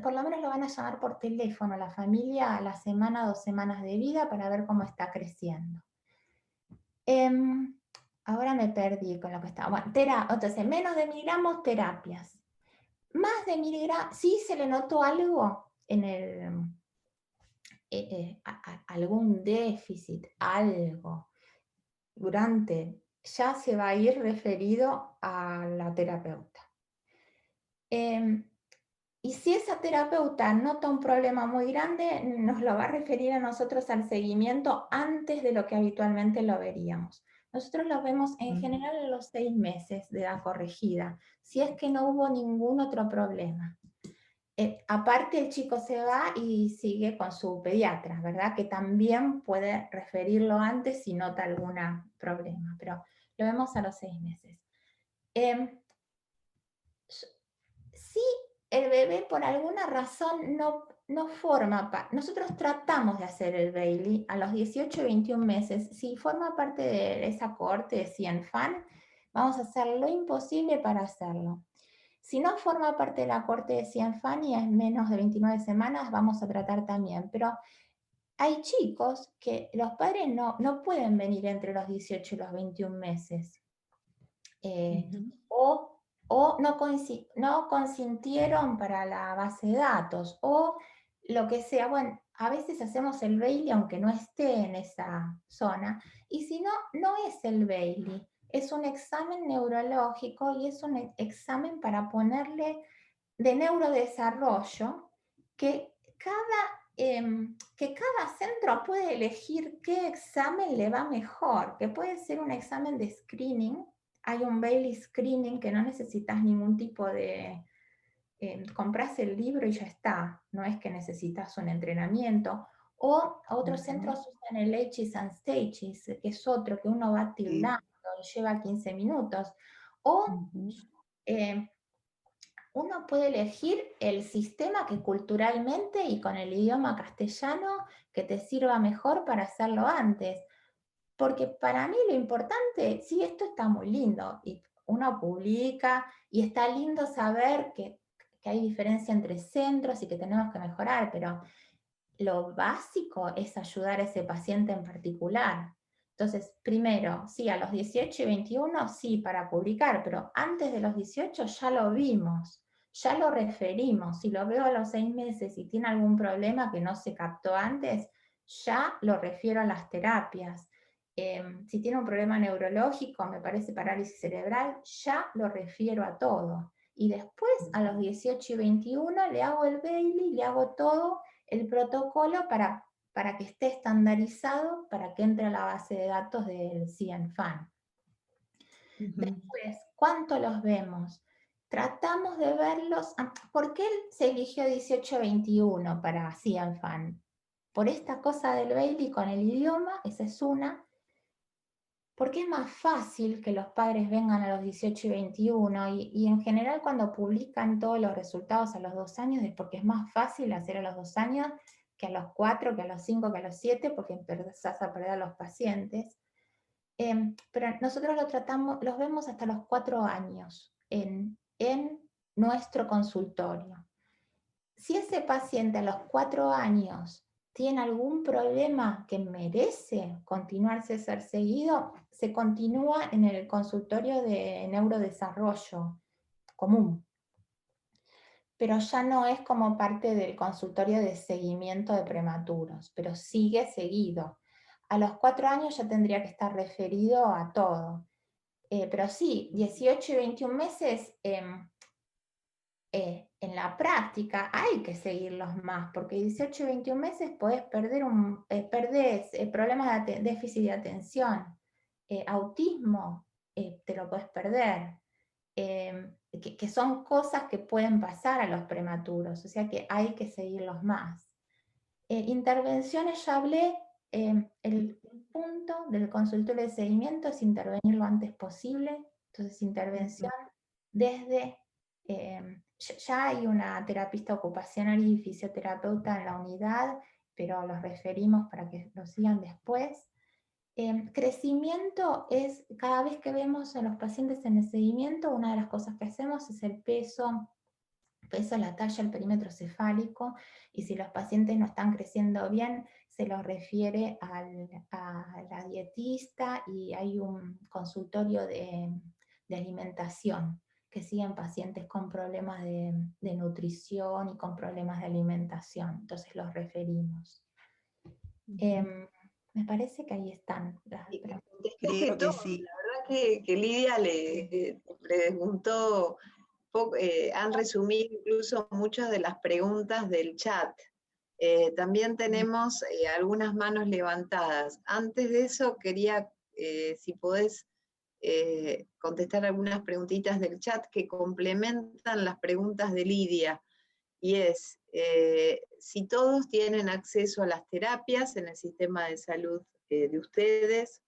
por lo menos lo van a llamar por teléfono a la familia a la semana, 2 semanas de vida para ver cómo está creciendo. Ahora me perdí con lo que estaba. Bueno, entonces, menos de 1000 gramos, terapias. Más de 1000 gramos, sí se le notó algo en el, algún déficit, algo, durante, ya se va a ir referido a la terapeuta. Y si esa terapeuta nota un problema muy grande, nos lo va a referir a nosotros al seguimiento antes de lo que habitualmente lo veríamos. Nosotros lo vemos en general a los 6 meses de edad corregida, si es que no hubo ningún otro problema. Aparte el chico se va y sigue con su pediatra, ¿verdad? Que también puede referirlo antes si nota algún problema, pero lo vemos a los 6 meses. Si el bebé por alguna razón no forma parte, nosotros tratamos de hacer el Bailey a los 18 y 21 meses, si forma parte de esa cohorte de CIENFAN, vamos a hacer lo imposible para hacerlo. Si no forma parte de la cohorte de CIENFAN y es menos de 29 semanas, vamos a tratar también, pero hay chicos que los padres no pueden venir entre los 18 y los 21 meses. O no consintieron para la base de datos, o lo que sea. Bueno, a veces hacemos el Bailey aunque no esté en esa zona, y si no, no es el Bailey, es un examen neurológico y es un examen para ponerle de neurodesarrollo que cada centro puede elegir qué examen le va mejor, que puede ser un examen de screening. Hay un Bailey Screening que no necesitas ningún tipo de... compras el libro y ya está, no es que necesitas un entrenamiento. O otros centros usan el H's and Stages, que es otro que uno va tildando, lleva 15 minutos. O uno puede elegir el sistema que culturalmente y con el idioma castellano que te sirva mejor para hacerlo antes. Porque para mí lo importante, sí, esto está muy lindo, y uno publica, y está lindo saber que hay diferencia entre centros y que tenemos que mejorar, pero lo básico es ayudar a ese paciente en particular. Entonces, primero, sí, a los 18 y 21, sí, para publicar, pero antes de los 18 ya lo vimos, ya lo referimos. Si lo veo a los 6 meses y tiene algún problema que no se captó antes, ya lo refiero a las terapias. Si tiene un problema neurológico, me parece parálisis cerebral, ya lo refiero a todo. Y después, a los 18 y 21, le hago el Bailey, le hago todo el protocolo para que esté estandarizado, para que entre a la base de datos del CIENFAN. Después, ¿cuánto los vemos? Tratamos de verlos. ¿Por qué se eligió 18-21 para CIENFAN? Por esta cosa del Bailey con el idioma, esa es una. Porque es más fácil que los padres vengan a los 18 y 21, y en general cuando publican todos los resultados a los 2 años es porque es más fácil hacer a los 2 años que a los 4, que a los 5, que a los 7, porque empezás a perder a los pacientes. Pero nosotros los vemos hasta los 4 años en nuestro consultorio. Si ese paciente a los 4 años tiene algún problema que merece continuarse ser seguido, se continúa en el consultorio de neurodesarrollo común. Pero ya no es como parte del consultorio de seguimiento de prematuros, pero sigue seguido. A los 4 años ya tendría que estar referido a todo. Pero sí, 18 y 21 meses... en la práctica hay que seguirlos más, porque 18 y 21 meses podés perdés problemas de déficit de atención, autismo, te lo podés perder, que son cosas que pueden pasar a los prematuros, o sea que hay que seguirlos más. Intervenciones, ya hablé, el punto del consultorio de seguimiento es intervenir lo antes posible, entonces intervención desde... ya hay una terapista ocupacional y fisioterapeuta en la unidad, pero los referimos para que lo sigan después. Crecimiento es, cada vez que vemos a los pacientes en el seguimiento, una de las cosas que hacemos es el peso, la talla, el perímetro cefálico, y si los pacientes no están creciendo bien, se los refiere a la dietista, y hay un consultorio de alimentación que siguen pacientes con problemas de nutrición y con problemas de alimentación, entonces los referimos. Me parece que ahí están las preguntas. Creo que sí. La verdad que Lidia le preguntó, han resumido incluso muchas de las preguntas del chat. También tenemos algunas manos levantadas. Antes de eso quería, si podés, contestar algunas preguntitas del chat que complementan las preguntas de Lidia, y es si todos tienen acceso a las terapias en el sistema de salud de ustedes.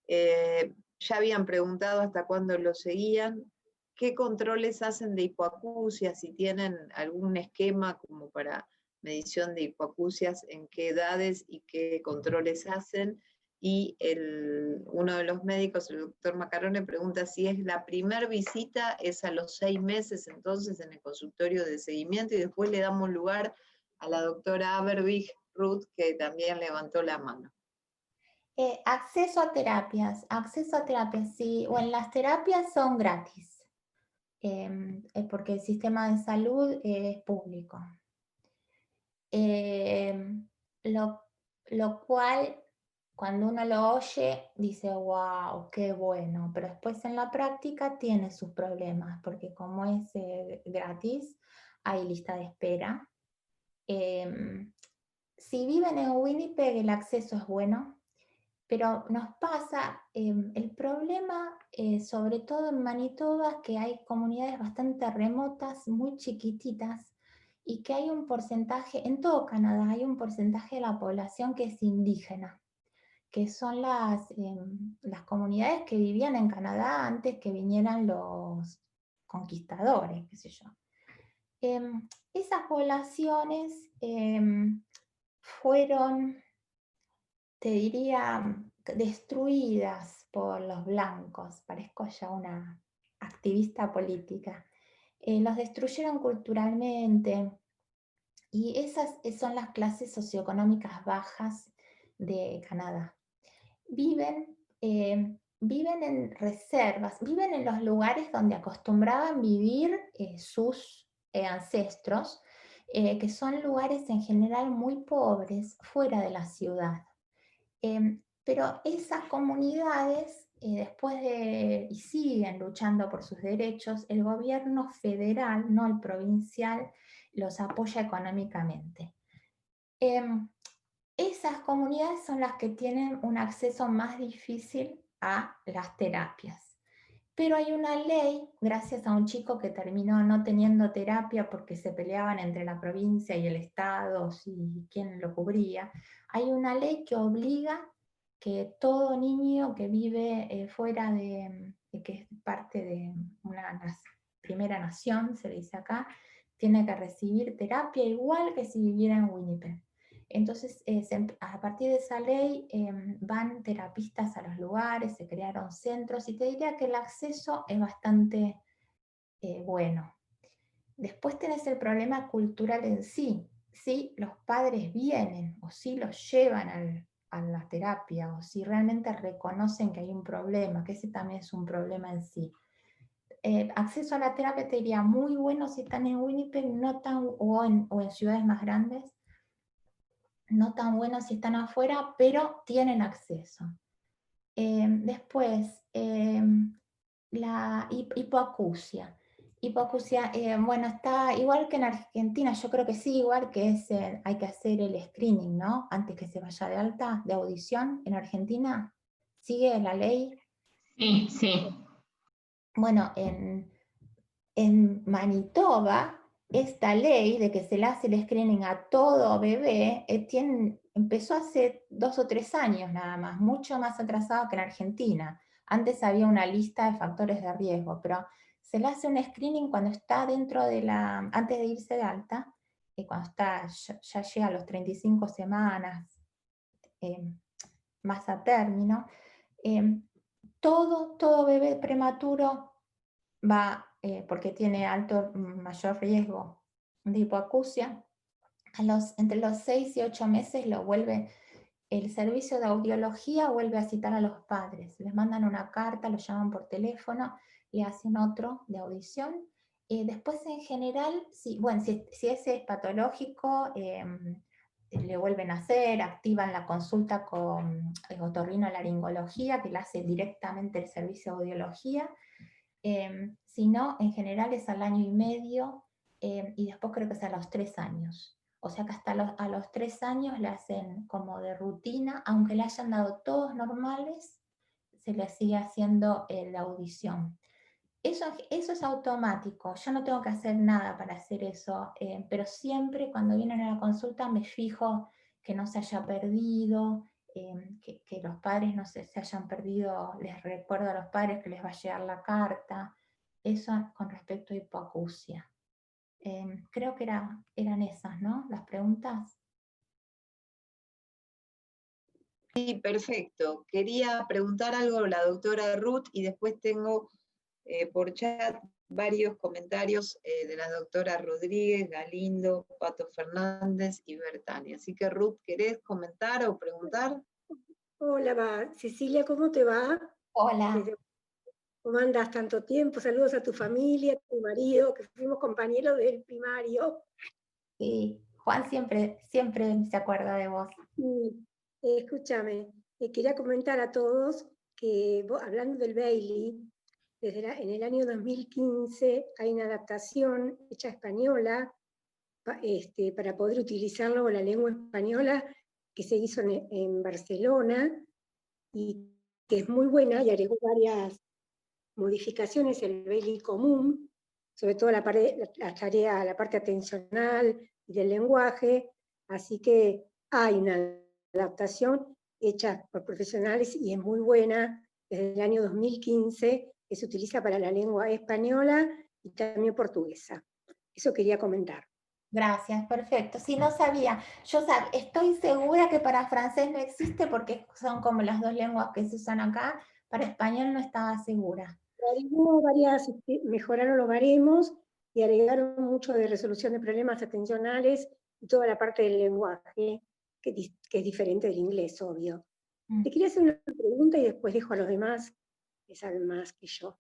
Ya habían preguntado hasta cuándo lo seguían, qué controles hacen de hipoacusia, si tienen algún esquema como para medición de hipoacusias, en qué edades y qué controles hacen. Y uno de los médicos, el doctor Macarone, pregunta si es la primera visita, es a los 6 meses, entonces en el consultorio de seguimiento, y después le damos lugar a la doctora Abervig Ruth, que también levantó la mano. Acceso a terapias, sí, o en las terapias son gratis, porque el sistema de salud es público. Lo cual, cuando uno lo oye, dice, wow, qué bueno, pero después en la práctica tiene sus problemas, porque como es gratis, hay lista de espera. Si viven en Winnipeg, el acceso es bueno, pero nos pasa el problema, sobre todo en Manitoba, que hay comunidades bastante remotas, muy chiquititas, y que hay un porcentaje, en todo Canadá hay un porcentaje de la población que es indígena, que son las comunidades que vivían en Canadá antes que vinieran los conquistadores, qué sé yo. Esas poblaciones fueron, te diría, destruidas por los blancos. Parezco ya una activista política. Los destruyeron culturalmente, y esas son las clases socioeconómicas bajas de Canadá. Viven en reservas, viven en los lugares donde acostumbraban vivir sus ancestros, que son lugares en general muy pobres, fuera de la ciudad. Pero esas comunidades, y siguen luchando por sus derechos, el gobierno federal, no el provincial, los apoya económicamente. Esas comunidades son las que tienen un acceso más difícil a las terapias. Pero hay una ley, gracias a un chico que terminó no teniendo terapia porque se peleaban entre la provincia y el estado, si quién lo cubría, hay una ley que obliga que todo niño que vive fuera que es parte de una primera nación, se dice acá, tiene que recibir terapia igual que si viviera en Winnipeg. Entonces, a partir de esa ley van terapistas a los lugares, se crearon centros, y te diría que el acceso es bastante bueno. Después tenés el problema cultural en sí. Si los padres vienen o si los llevan a la terapia, o si realmente reconocen que hay un problema, que ese también es un problema en sí. Acceso a la terapia te diría muy bueno si están en Winnipeg, no tan, o en ciudades más grandes, no tan buenos si están afuera, pero tienen acceso. Después, la hipoacusia. Hipoacusia, bueno, está igual que en Argentina, yo creo que sí, igual que hay que hacer el screening, ¿no? Antes que se vaya de alta, de audición. En Argentina, ¿sigue la ley? Sí, sí. Bueno, en Manitoba, esta ley de que se le hace el screening a todo bebé empezó hace 2 o 3 años nada más, mucho más atrasado que en Argentina. Antes había una lista de factores de riesgo, pero se le hace un screening cuando está antes de irse de alta, y cuando ya llega a los 35 semanas, más a término. Todo bebé prematuro va, porque tiene mayor riesgo de hipoacusia, entre los 6 y 8 meses el servicio de audiología vuelve a citar a los padres. Les mandan una carta, los llaman por teléfono, le hacen otro de audición. Después, en general, si ese es patológico, le vuelven a hacer, activan la consulta con otorrinolaringología, que la hace directamente el servicio de audiología. Si no, en general es al año y medio, y después creo que es a los 3 años. O sea que hasta a los 3 años le hacen como de rutina, aunque le hayan dado todos normales, se le sigue haciendo la audición. Eso es automático, yo no tengo que hacer nada para hacer eso, pero siempre cuando vienen a la consulta me fijo que no se haya perdido, que los padres no se hayan perdido, les recuerdo a los padres que les va a llegar la carta. Eso con respecto a hipoacusia. Creo que eran esas, ¿no? Las preguntas. Sí, perfecto. Quería preguntar algo a la doctora Ruth y después tengo por chat varios comentarios de la doctora Rodríguez, Galindo, Pato Fernández y Bertani. Así que Ruth, ¿querés comentar o preguntar? Hola, Cecilia, ¿cómo te va? Hola. ¿Cómo andas tanto tiempo? Saludos a tu familia, a tu marido, que fuimos compañeros del primario. Sí, Juan siempre se acuerda de vos. Escúchame, quería comentar a todos que, hablando del Bailey, en el año 2015 hay una adaptación hecha española para poder utilizarlo con la lengua española, que se hizo en Barcelona, y que es muy buena, y agregó varias modificaciones el Bailey común, sobre todo la parte atencional y del lenguaje, así que hay una adaptación hecha por profesionales y es muy buena desde el año 2015, que se utiliza para la lengua española y también portuguesa. Eso quería comentar. Gracias, perfecto. Sí, no sabía. Yo estoy segura que para francés no existe porque son como las dos lenguas que se usan acá. Para español no estaba segura. Mejoraron los baremos y agregaron mucho de resolución de problemas atencionales y toda la parte del lenguaje, que es diferente del inglés, obvio. Te quería hacer una pregunta y después dejo a los demás que saben más que yo.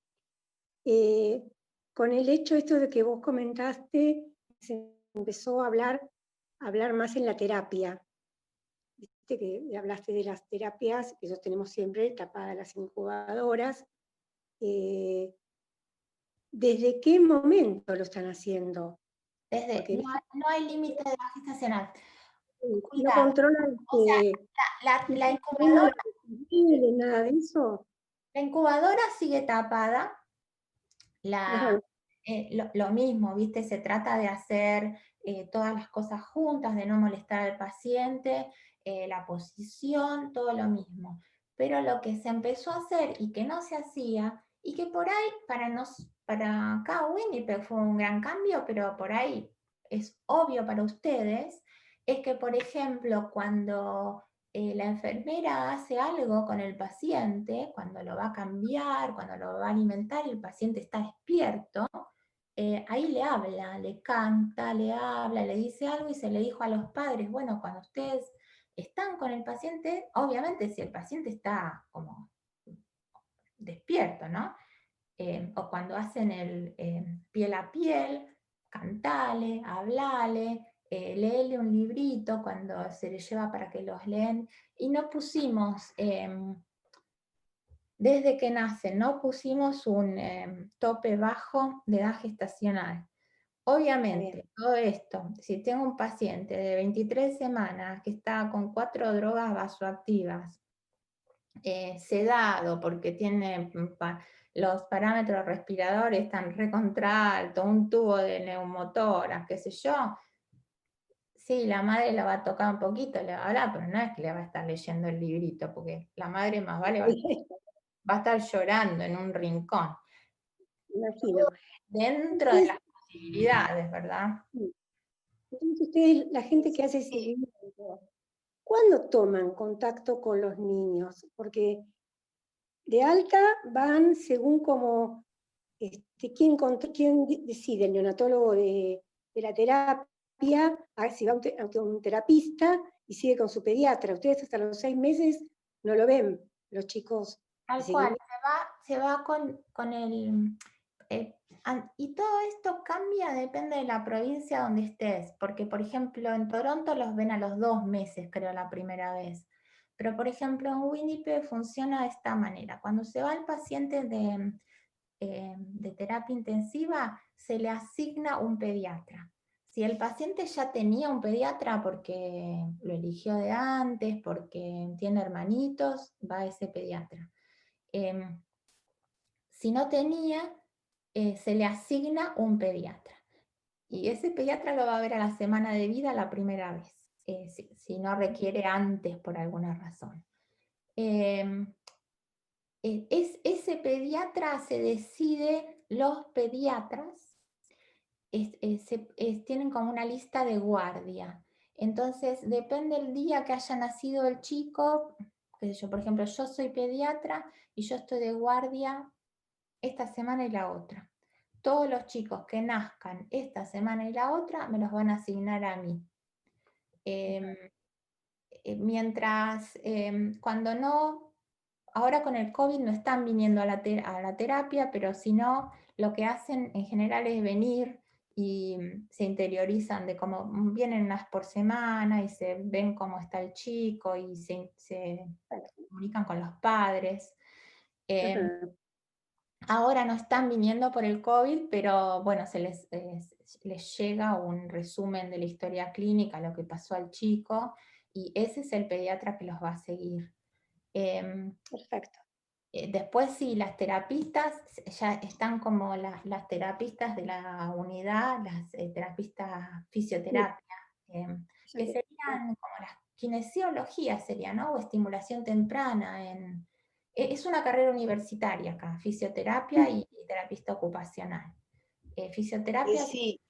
Con el hecho esto de que vos comentaste, se empezó a hablar más en la terapia. Viste que hablaste de las terapias, que nosotros tenemos siempre tapadas las incubadoras. ¿Desde qué momento lo están haciendo? Porque no hay límite de edad gestacional. no Cuidado. controlan O sea, la incubadora, nada de eso. la incubadora sigue tapada. Ajá. Lo mismo, ¿viste? Se trata de hacer todas las cosas juntas, de no molestar al paciente, la posición, todo lo mismo. Pero lo que se empezó a hacer y que no se hacía, y que por ahí para acá Winnipeg fue un gran cambio, pero por ahí es obvio para ustedes, es que, por ejemplo, cuando la enfermera hace algo con el paciente, cuando lo va a cambiar, cuando lo va a alimentar, el paciente está despierto, ahí le habla, le canta, le habla, le dice algo y se le dijo a los padres, bueno, cuando ustedes están con el paciente, obviamente si el paciente está como despierto, ¿no? O cuando hacen el piel a piel, cantale, hablale, léele un librito cuando se le lleva para que los leen, y no pusimos, desde que nacen, no pusimos un tope bajo de edad gestacional. Obviamente, todo esto, si tengo un paciente de 23 semanas que está con 4 drogas vasoactivas, sedado porque tiene los parámetros respiradores están recontra altos, un tubo de neumotoras, qué sé yo, sí, la madre la va a tocar un poquito, le va a hablar, pero no es que le va a estar leyendo el librito, porque la madre más vale va a estar llorando en un rincón. Imagino. Dentro de las posibilidades, ¿verdad? Entonces ustedes, la gente que hace seguimiento, ¿cuándo toman contacto con los niños? Porque de alta van según como quién decide, el neonatólogo de la terapia, si va a un terapista y sigue con su pediatra. Ustedes hasta los 6 meses no lo ven, los chicos. Tal cual, se va con el... y todo esto cambia, depende de la provincia donde estés, porque por ejemplo en Toronto los ven a los 2 meses, creo, la primera vez. Pero por ejemplo en Winnipeg funciona de esta manera. Cuando se va el paciente de terapia intensiva, se le asigna un pediatra. Si el paciente ya tenía un pediatra porque lo eligió de antes, porque tiene hermanitos, va a ese pediatra. Si no tenía, se le asigna un pediatra. Y ese pediatra lo va a ver a la semana de vida la primera vez, si no requiere antes por alguna razón. Ese pediatra se decide, los pediatras tienen como una lista de guardia. Entonces, depende del día que haya nacido el chico, qué sé yo, por ejemplo, yo soy pediatra y yo estoy de guardia esta semana y la otra. Todos los chicos que nazcan esta semana y la otra me los van a asignar a mí. Mientras, cuando no, ahora con el COVID no están viniendo a la terapia, pero si no, lo que hacen en general es venir y se interiorizan de cómo vienen unas por semana y se ven cómo está el chico y se comunican con los padres. Ahora no están viniendo por el COVID, pero bueno, les llega un resumen de la historia clínica, lo que pasó al chico, y ese es el pediatra que los va a seguir. Perfecto. Después sí, las terapistas, ya están como las terapistas de la unidad, las terapistas fisioterapia, que serían como las kinesiologías, sería, ¿no? O estimulación temprana. Es una carrera universitaria acá, fisioterapia y terapista ocupacional. Fisioterapia... Sí,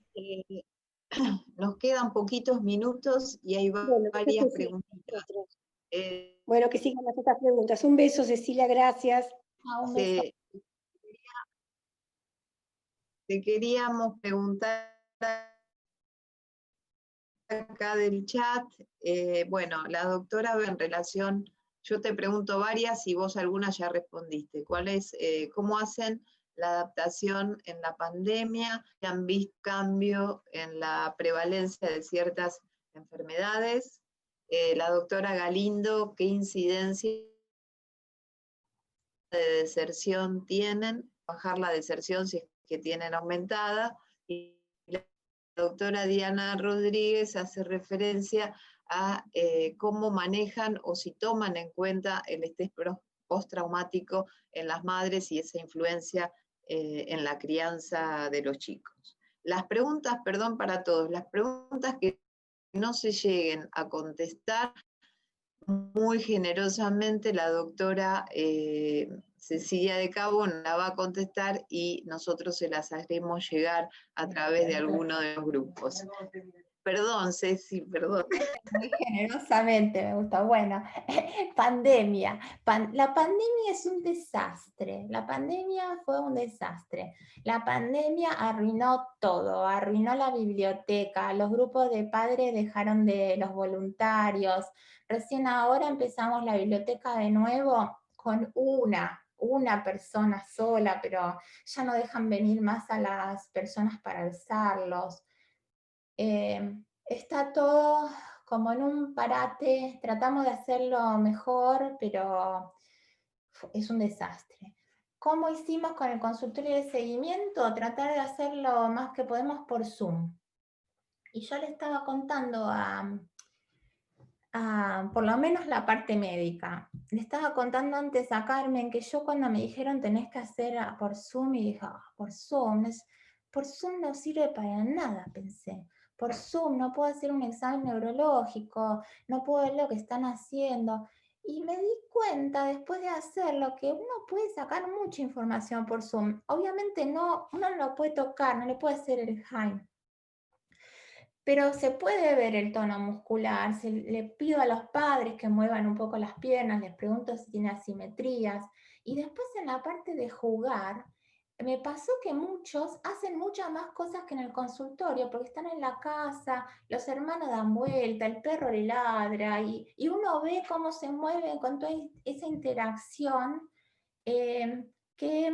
nos quedan poquitos minutos y hay Bueno, varias que sí, preguntitas. bueno, que sigan las otras preguntas. Un beso, Cecilia, gracias. un beso. Te queríamos preguntar acá del chat, bueno, la doctora en relación, yo te pregunto varias y vos algunas ya respondiste. ¿Cuál es, cómo hacen la adaptación en la pandemia? ¿Han visto cambio en la prevalencia de ciertas enfermedades? La doctora Galindo, ¿qué incidencia de deserción tienen? Bajar la deserción si es que tienen aumentada. Y la doctora Diana Rodríguez hace referencia a cómo manejan o si toman en cuenta el estrés postraumático en las madres y esa influencia en la crianza de los chicos. Las preguntas, perdón para todos, las preguntas que no se lleguen a contestar, muy generosamente la doctora Cecilia de Cabo la va a contestar y nosotros se las haremos llegar a través de alguno de los grupos. Perdón, Ceci, perdón. Muy generosamente, me gusta. Bueno, pandemia. La pandemia es un desastre. La pandemia fue un desastre. La pandemia arruinó todo, arruinó la biblioteca, los grupos de padres dejaron de los voluntarios. Recién ahora empezamos la biblioteca de nuevo con una persona sola, pero ya no dejan venir más a las personas para alzarlos. Está todo como en un parate, tratamos de hacerlo mejor, pero es un desastre. ¿Cómo hicimos con el consultorio de seguimiento? Tratar de hacer lo más que podemos por Zoom. Y yo le estaba contando por lo menos la parte médica. Le estaba contando antes a Carmen que yo cuando me dijeron tenés que hacer por Zoom, y dije, por Zoom no sirve para nada, pensé. Por Zoom no puedo hacer un examen neurológico, no puedo ver lo que están haciendo. Y me di cuenta después de hacerlo que uno puede sacar mucha información por Zoom. Obviamente no, uno no lo puede tocar, no le puede hacer el Heim. Pero se puede ver el tono muscular, le pido a los padres que muevan un poco las piernas, les pregunto si tiene asimetrías, y después en la parte de jugar, me pasó que muchos hacen muchas más cosas que en el consultorio, porque están en la casa, los hermanos dan vuelta, el perro le ladra, y uno ve cómo se mueven con toda esa interacción, que es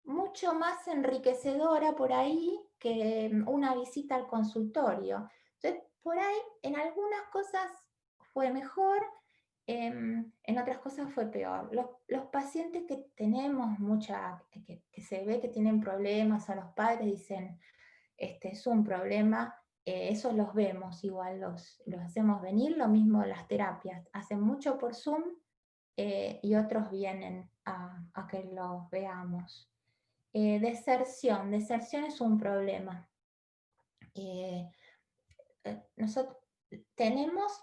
mucho más enriquecedora por ahí que una visita al consultorio. Entonces, por ahí, en algunas cosas fue mejor, en otras cosas fue peor. Los pacientes que tenemos, que se ve que tienen problemas, a los padres dicen, es un problema, esos los vemos, igual los hacemos venir, lo mismo las terapias, hacen mucho por Zoom, y otros vienen a que los veamos. Deserción es un problema. Nosotros tenemos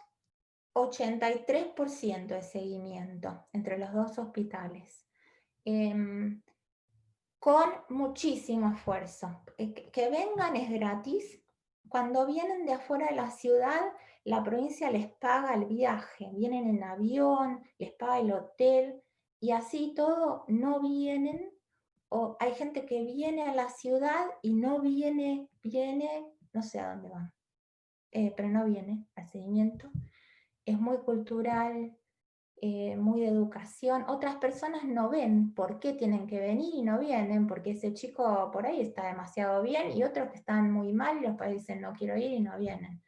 83% de seguimiento entre los dos hospitales, con muchísimo esfuerzo. Que vengan es gratis. Cuando vienen de afuera de la ciudad, la provincia les paga el viaje, vienen en avión, les paga el hotel, y así todo no vienen, o hay gente que viene a la ciudad y no viene, no sé a dónde van, pero no viene al seguimiento. Es muy cultural, muy de educación. Otras personas no ven por qué tienen que venir y no vienen, porque ese chico por ahí está demasiado bien, y otros que están muy mal y los padres dicen no quiero ir y no vienen.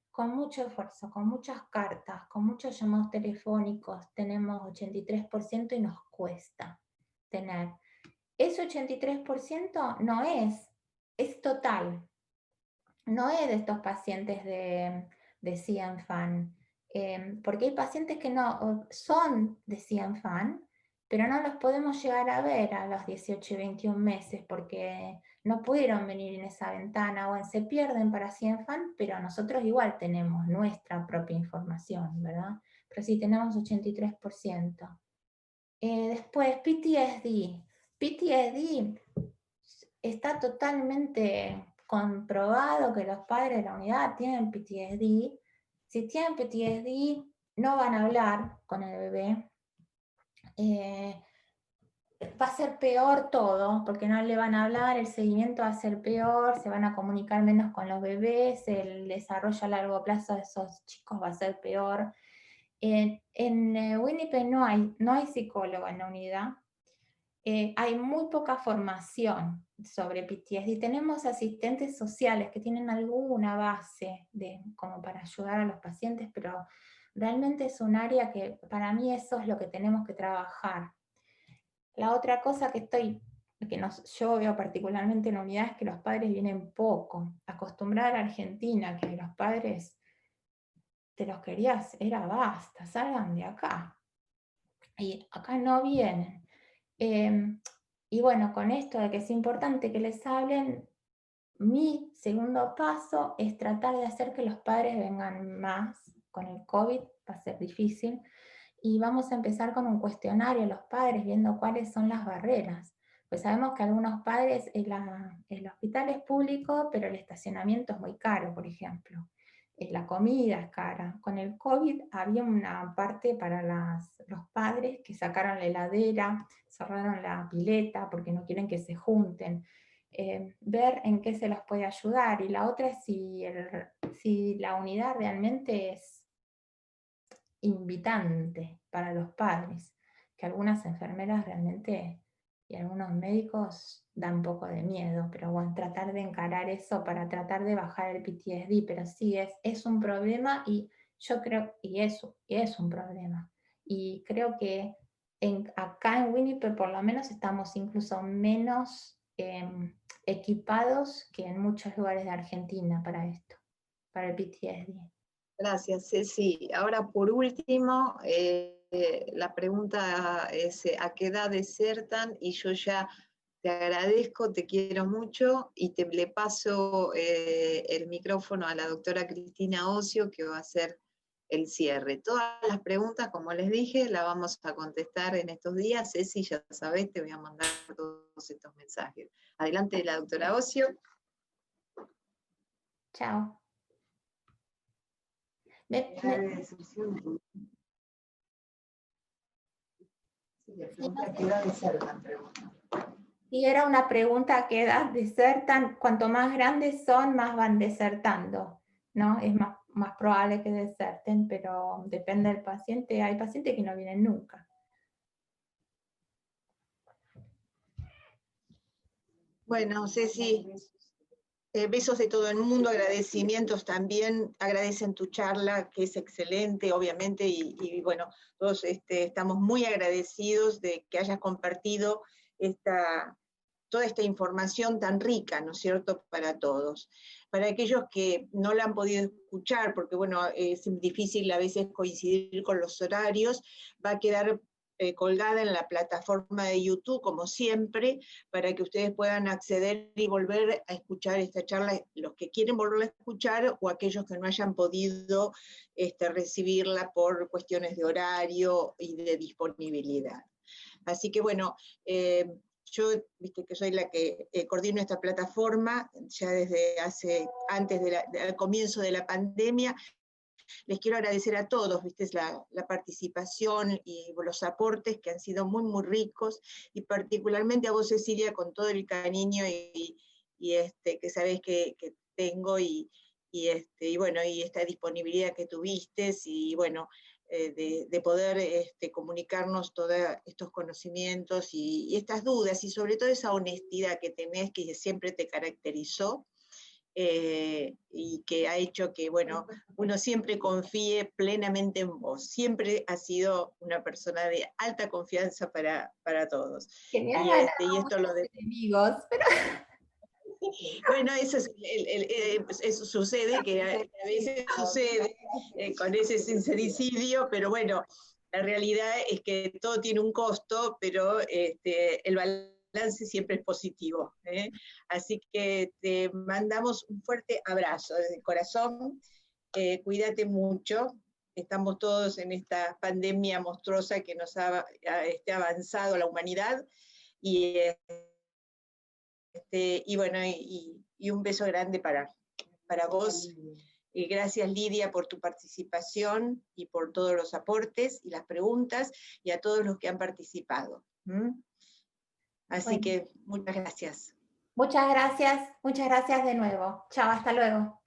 Con mucho esfuerzo, con muchas cartas, con muchos llamados telefónicos, tenemos 83% y nos cuesta tener. Ese 83% no es total, no es de estos pacientes de CIENFAN, porque hay pacientes que no son de CIENFAN, pero no los podemos llegar a ver a los 18 y 21 meses porque no pudieron venir en esa ventana o se pierden para CIENFAN, pero nosotros igual tenemos nuestra propia información, ¿verdad? Pero sí, tenemos 83%. Después, PTSD. PTSD está totalmente comprobado que los padres de la unidad tienen PTSD. Si tienen PTSD, no van a hablar con el bebé. Va a ser peor todo, porque no le van a hablar, el seguimiento va a ser peor, se van a comunicar menos con los bebés, el desarrollo a largo plazo de esos chicos va a ser peor. En Winnipeg no hay psicólogo en la unidad. Hay muy poca formación sobre PTSD. Tenemos asistentes sociales que tienen alguna base como para ayudar a los pacientes, pero realmente es un área que para mí eso es lo que tenemos que trabajar. La otra cosa yo veo particularmente en la unidad es que los padres vienen poco. Acostumbrar a Argentina, que los padres te los querías, era basta, salgan de acá. Y acá no vienen. Y bueno, con esto de que es importante que les hablen, mi segundo paso es tratar de hacer que los padres vengan más. Con el COVID va a ser difícil. Y vamos a empezar con un cuestionario a los padres, viendo cuáles son las barreras. Pues sabemos que algunos padres, el hospital es público, pero el estacionamiento es muy caro, por ejemplo. La comida es cara. Con el COVID había una parte para los padres que sacaron la heladera, cerraron la pileta porque no quieren que se junten. Ver en qué se los puede ayudar. Y la otra es si la unidad realmente es invitante para los padres, que algunas enfermeras realmente y algunos médicos dan un poco de miedo, pero bueno, tratar de encarar eso para tratar de bajar el PTSD, pero sí es un problema y yo creo, y es un problema. Y creo que acá en Winnipeg por lo menos estamos incluso menos equipados que en muchos lugares de Argentina para esto, para el PTSD. Gracias, Ceci. Ahora, por último, la pregunta es ¿a qué edad desertan? Y yo ya te agradezco, te quiero mucho y le paso el micrófono a la doctora Cristina Ocio, que va a hacer el cierre. Todas las preguntas, como les dije, las vamos a contestar en estos días. Ceci, ya sabés, te voy a mandar todos estos mensajes. Adelante, la doctora Ocio. Chao. Y era una pregunta a qué edad desertan. Cuanto más grandes son, más van desertando, ¿no? Es más probable que deserten, pero depende del paciente. Hay pacientes que no vienen nunca. Bueno, Ceci, besos de todo el mundo, agradecimientos también, agradecen tu charla, que es excelente, obviamente, y bueno, todos estamos muy agradecidos de que hayas compartido toda esta información tan rica, ¿no es cierto?, para todos. Para aquellos que no la han podido escuchar, porque bueno, es difícil a veces coincidir con los horarios, va a quedar colgada en la plataforma de YouTube, como siempre, para que ustedes puedan acceder y volver a escuchar esta charla, los que quieren volverla a escuchar o aquellos que no hayan podido recibirla por cuestiones de horario y de disponibilidad. Así que bueno, yo, viste que soy la que coordino esta plataforma, ya desde antes del comienzo de la pandemia. Les quiero agradecer a todos, ¿viste? La participación y los aportes que han sido muy, muy ricos, y particularmente a vos, Cecilia, con todo el cariño que sabés que tengo, y bueno, y esta disponibilidad que tuviste, y bueno, de poder comunicarnos todos estos conocimientos y estas dudas, y sobre todo esa honestidad que tenés, que siempre te caracterizó. Y que ha hecho que, bueno, uno siempre confíe plenamente en vos. Siempre has sido una persona de alta confianza para todos. Y esto lo de enemigos, pero... Bueno, eso sucede, que a veces sucede con ese sincericidio, pero bueno, La realidad es que todo tiene un costo, pero el balance siempre es positivo. Así que te mandamos un fuerte abrazo desde el corazón. Cuídate mucho. Estamos todos en esta pandemia monstruosa que nos ha avanzado la humanidad. Y bueno, y un beso grande para vos. Y gracias, Lidia, por tu participación y por todos los aportes y las preguntas, y a todos los que han participado. Así que muchas gracias. Muchas gracias de nuevo. Chao, hasta luego.